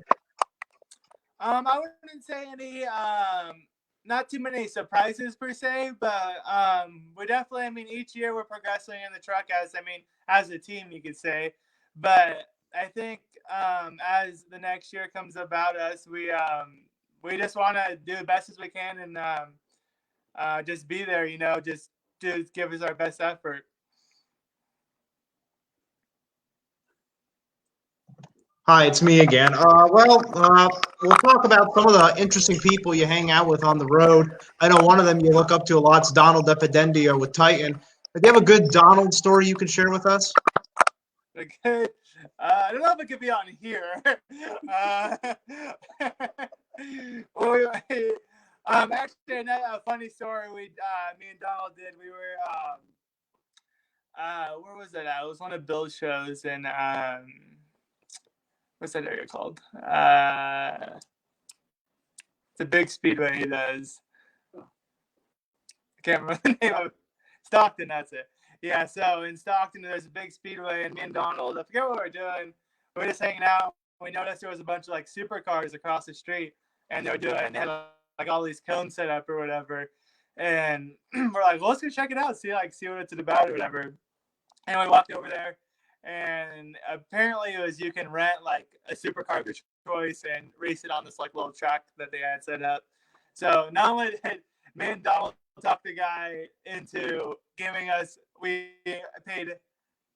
I wouldn't say any not too many surprises per se, but we're definitely each year we're progressing in the truck as a team, you could say. But I think as the next year comes about us, we just want to do the best as we can and just be there, just give us our best effort. Hi, it's me again. We'll talk about some of the interesting people you hang out with on the road. I know one of them you look up to a lot is Donald Epidendio with Titan. Do you have a good Donald story you can share with us? Okay. I don't know if it could be on here. Actually, a funny story. Me and Donald did. We were where was it at? It was one of Bill's shows, and what's that area called? It's a big speedway he does. I can't remember the name of it. Stockton, that's it. Yeah, so in Stockton, there's a big speedway, and me and Donald, I forget what we were doing. We were just hanging out. We noticed there was a bunch of supercars across the street, and they had all these cones set up or whatever. And we're like, well, let's go check it out, see what it's about or whatever. And we walked over there, and apparently you can rent a supercar of your choice and race it on this little track that they had set up. So not only did me and Donald talk the guy into giving us, we paid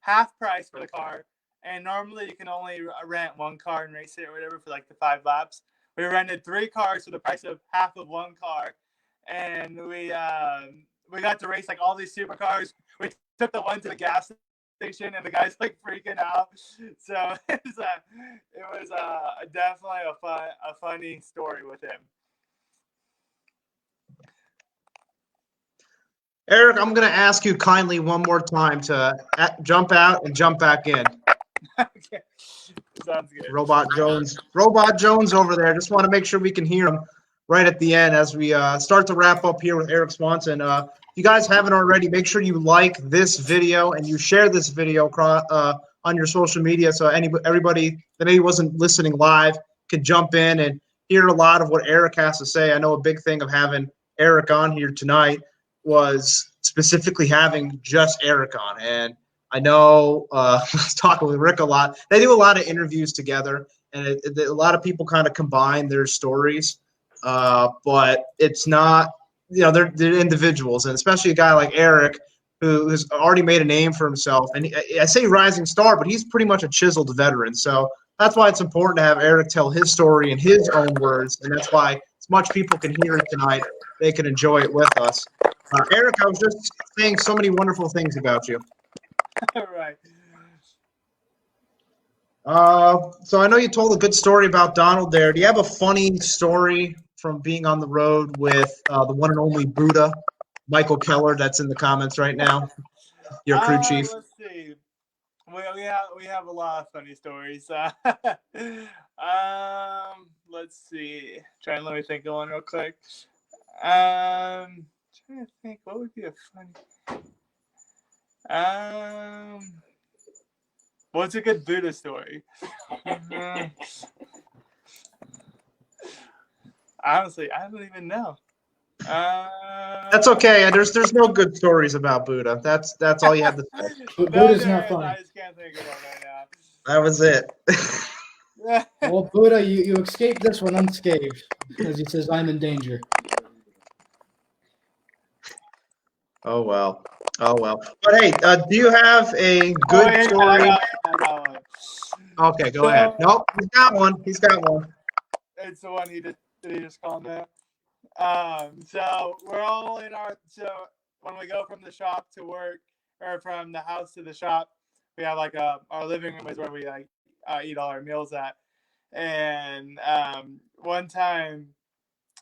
half price for the car, and normally you can only rent one car and race it or whatever for the 5 laps. We rented 3 cars for the price of half of one car, and we got to race all these supercars. We took the one to the gas station, and the guy's freaking out. So it was definitely a funny story with him. Eric, I'm going to ask you kindly one more time to jump out and jump back in. Okay. Sounds good. Robot Jones over there. Just want to make sure we can hear him. right at the end as we start to wrap up here with Eric Swanson. If you guys haven't already, make sure you like this video and you share this video on your social media so everybody that maybe wasn't listening live could jump in and hear a lot of what Eric has to say. I know a big thing of having Eric on here tonight was specifically having just Eric on. And I know I was talking with Rick a lot. They do a lot of interviews together, and a lot of people kind of combine their stories. But it's not, they're individuals, and especially a guy like Eric who has already made a name for himself. And I say rising star, but he's pretty much a chiseled veteran. So that's why it's important to have Eric tell his story in his own words, and that's why as much people can hear it tonight, they can enjoy it with us. Eric, I was just saying so many wonderful things about you. All right. So I know you told a good story about Donald there. Do you have a funny story from being on the road with the one and only Buddha, Michael Keller, that's in the comments right now, your crew chief? Let's see. We have a lot of funny stories. Let's see. Let me think of one real quick. Trying to think what would be a funny. What's a good Buddha story? Honestly, I don't even know. That's okay. There's no good stories about Buddha. That's all you had to say. Buddha's not funny. I just can't think of one right now. That was it. Well, Buddha, you escaped this one unscathed because he says I'm in danger. Oh well. But hey, do you have a good story? Okay, go ahead. Nope, he's got one. It's the one he just called me. So we're all in so when we go from the shop to work, or from the house to the shop, we have like our living room is where we like eat all our meals at. And one time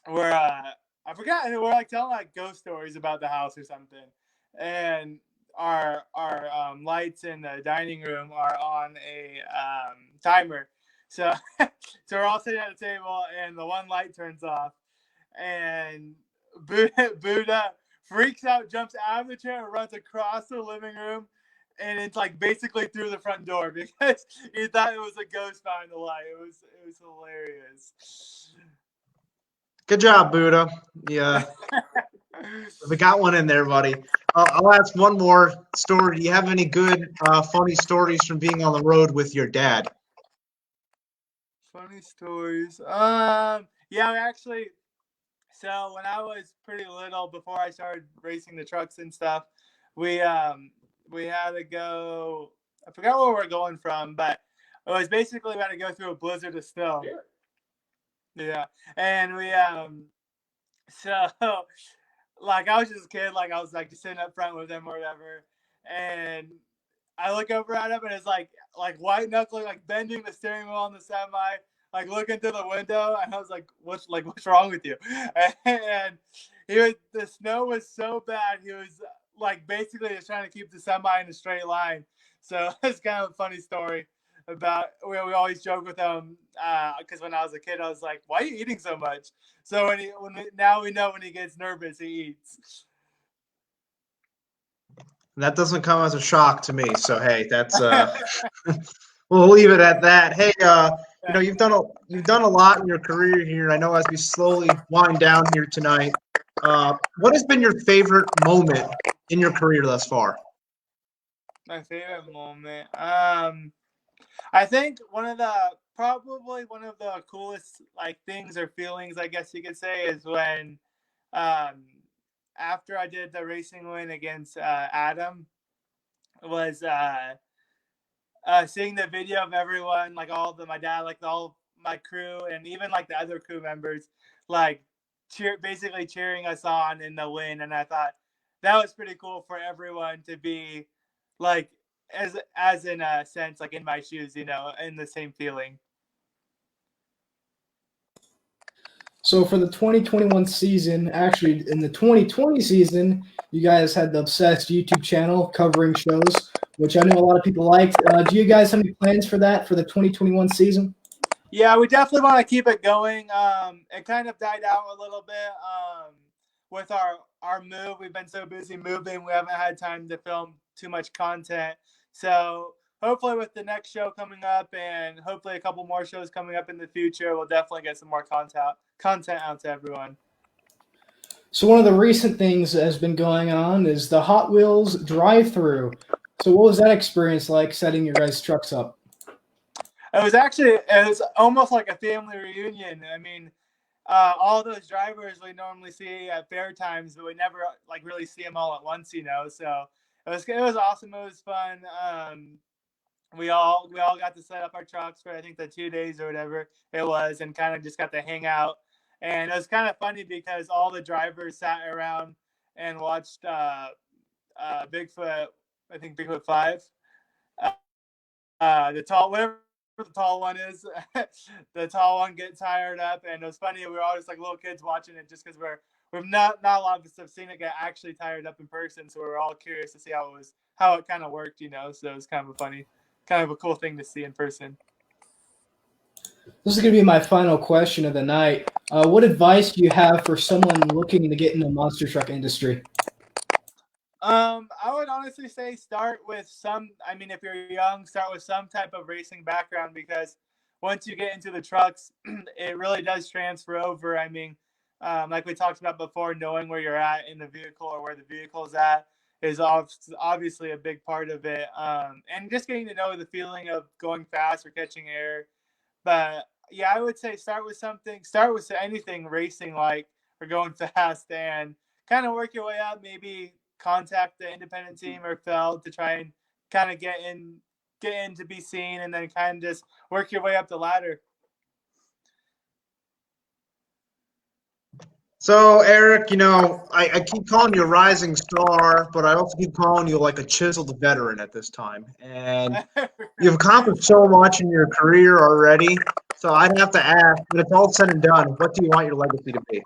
we're I forgot, we're like telling like ghost stories about the house or something, and our lights in the dining room are on a timer. So we're all sitting at the table, and the one light turns off, and Buddha freaks out, jumps out of the chair, and runs across the living room, and it's like basically through the front door because he thought it was a ghost behind the light. It was hilarious. Good job, Buddha. Yeah, we got one in there, buddy. I'll ask one more story. Do you have any good, funny stories from being on the road with your dad? Funny stories. Yeah, actually. So when I was pretty little, before I started racing the trucks and stuff, we had to go. I forgot where we're going from, but it was basically we had to go through a blizzard of snow. Yeah, and we so like I was just a kid, like I was like just sitting up front with him or whatever, and I look over at him and it's like white knuckling, like bending the steering wheel on the semi, like looking through the window, and I was like, what's wrong with you? And the snow was so bad, he was like basically just trying to keep the semi in a straight line. So it's kind of a funny story about we always joke with him because when I was a kid, I was like, why are you eating so much? So now we know when he gets nervous, he eats. That doesn't come as a shock to me. So hey, that's we'll leave it at that. Hey, you've done a lot in your career here. I know as we slowly wind down here tonight, what has been your favorite moment in your career thus far? My favorite moment. I think probably one of the coolest like things or feelings, I guess you could say, is when after I did the racing win against Adam, was seeing the video of everyone, like my dad, like all my crew, and even like the other crew members, like basically cheering us on in the win. And I thought that was pretty cool for everyone to be like, as in a sense, like in my shoes, in the same feeling. So for the 2021 season, actually in the 2020 season, you guys had the Obsessed YouTube channel covering shows, which I know a lot of people liked. Do you guys have any plans for that for the 2021 season? Yeah, we definitely want to keep it going. It kind of died out a little bit with our move. We've been so busy moving, we haven't had time to film too much content. So hopefully with the next show coming up and hopefully a couple more shows coming up in the future, we'll definitely get some more content out to everyone. So one of the recent things that has been going on is the Hot Wheels drive-through. So what was that experience like setting your guys' trucks up? It was almost like a family reunion. I mean, all those drivers we normally see at fair times, but we never like really see them all at once, So it was awesome. It was fun. We all got to set up our trucks for I think the 2 days or whatever it was, and kind of just got to hang out. And it was kind of funny because all the drivers sat around and watched Bigfoot. I think Bigfoot 5. Whatever the tall one is, the tall one get tired up, and it was funny. We were all just like little kids watching it, just because we've not a lot of us have seen it get actually tired up in person, so we were all curious to see how it kind of worked, So it was kind of a cool thing to see in person. This is going to be my final question of the night. What advice do you have for someone looking to get in the monster truck industry? I would honestly say start with if you're young, start with some type of racing background, because once you get into the trucks, it really does transfer over. Like we talked about before, knowing where you're at in the vehicle or where the vehicle is at is obviously a big part of it. And just getting to know the feeling of going fast or catching air. But yeah, I would say start with anything racing like or going fast, and kind of work your way up. Maybe contact the independent team or Feld to try and kind of get in to be seen, and then kind of just work your way up the ladder. So, Eric, I keep calling you a rising star, but I also keep calling you like a chiseled veteran at this time. And you've accomplished so much in your career already. So I'd have to ask, when it's all said and done, what do you want your legacy to be?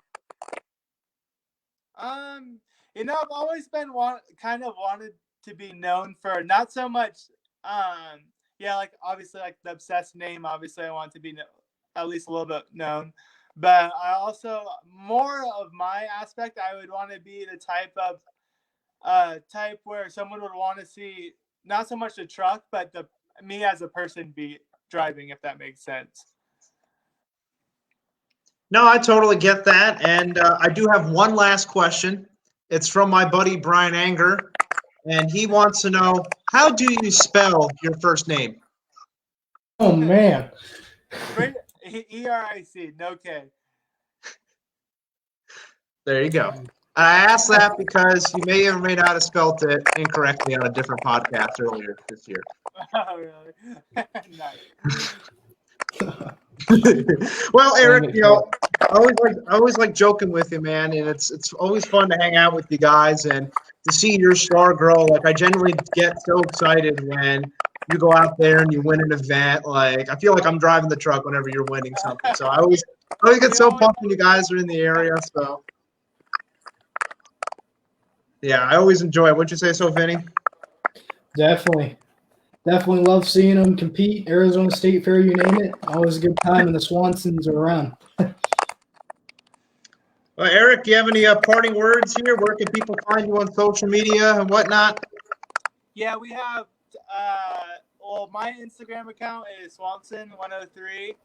I've always been wanted to be known for not so much, like obviously like the Obsessed name. Obviously, I want to be at least a little bit known. But I also, more of my aspect, I would want to be the type where someone would want to see not so much the truck, but me as a person be driving, if that makes sense. No, I totally get that. And I do have one last question. It's from my buddy Brian Anger, and he wants to know, how do you spell your first name? Oh, man. ERIC, no K. There you go. I asked that because you may or may not have spelt it incorrectly on a different podcast earlier this year. Oh, really? Nice. Well, Eric, I always like joking with you, man, and it's always fun to hang out with you guys and to see your star grow. Like, I genuinely get so excited when you go out there and you win an event. Like, I feel like I'm driving the truck whenever you're winning something. So I always get so pumped when you guys are in the area. So yeah, I always enjoy it. Wouldn't you say so, Vinny? Definitely love seeing them compete. Arizona State Fair, you name it. Always a good time, and the Swansons are around. Well, Eric, do you have any parting words here? Where can people find you on social media and whatnot? Yeah, we have. My Instagram account is Swanson103,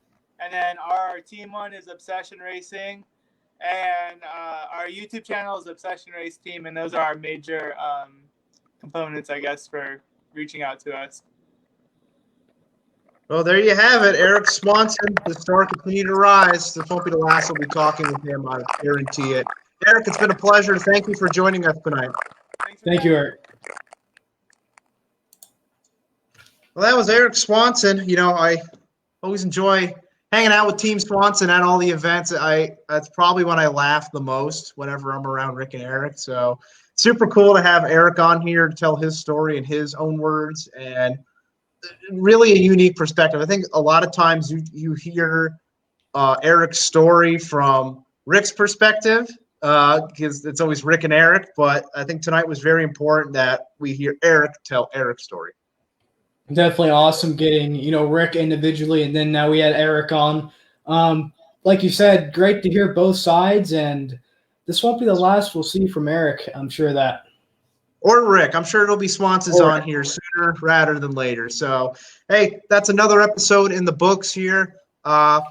and then our team one is Obsession Racing, and our YouTube channel is Obsession Race Team, and those are our major components, I guess, for reaching out to us. Well, there you have it. Eric Swanson, the star continue to rise. This won't be the last we'll be talking with him, I guarantee it. Eric, it's been a pleasure. Thank you for joining us tonight. Thank you, Eric. Well, that was Eric Swanson. I always enjoy hanging out with Team Swanson at all the events. That's probably when I laugh the most, whenever I'm around Rick and Eric. So super cool to have Eric on here to tell his story in his own words, and really a unique perspective. I think a lot of times you hear Eric's story from Rick's perspective, because it's always Rick and Eric, but I think tonight was very important that we hear Eric tell Eric's story. Definitely awesome getting, Rick individually, and then now we had Eric on. Like you said, great to hear both sides, and this won't be the last we'll see from Eric. I'm sure of that. Or Rick. I'm sure it'll be Swanson's on here sooner rather than later. So, hey, that's another episode in the books here. A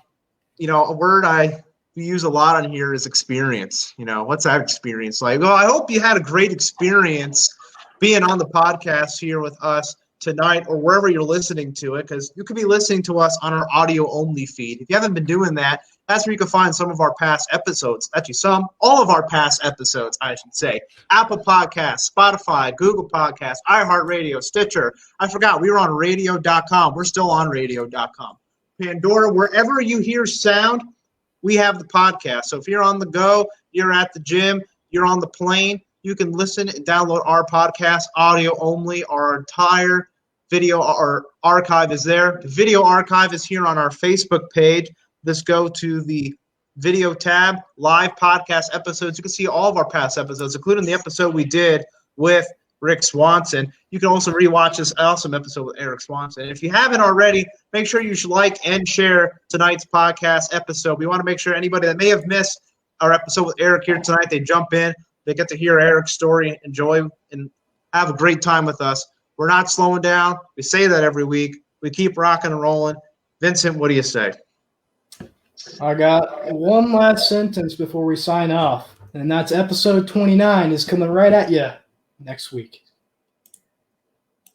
word we use a lot on here is experience. What's that experience like? Well, I hope you had a great experience being on the podcast here with us tonight or wherever you're listening to it, because you could be listening to us on our audio only feed. If you haven't been doing that, that's where you can find some of our past episodes. Actually, all of our past episodes, I should say. Apple Podcasts, Spotify, Google Podcasts, iHeartRadio, Stitcher. I forgot, we were on radio.com. We're still on radio.com. Pandora, wherever you hear sound, we have the podcast. So if you're on the go, you're at the gym, you're on the plane, you can listen and download our podcast, audio only. Our entire video archive is there. The video archive is here on our Facebook page. Just go to the video tab, live podcast episodes. You can see all of our past episodes, including the episode we did with Rick Swanson. You can also rewatch this awesome episode with Eric Swanson. If you haven't already, make sure you should like and share tonight's podcast episode. We want to make sure anybody that may have missed our episode with Eric here tonight, they jump in, they get to hear Eric's story, enjoy, and have a great time with us. We're not slowing down. We say that every week. We keep rocking and rolling. Vincent, what do you say? I got one last sentence before we sign off, and that's episode 29 is coming right at you next week.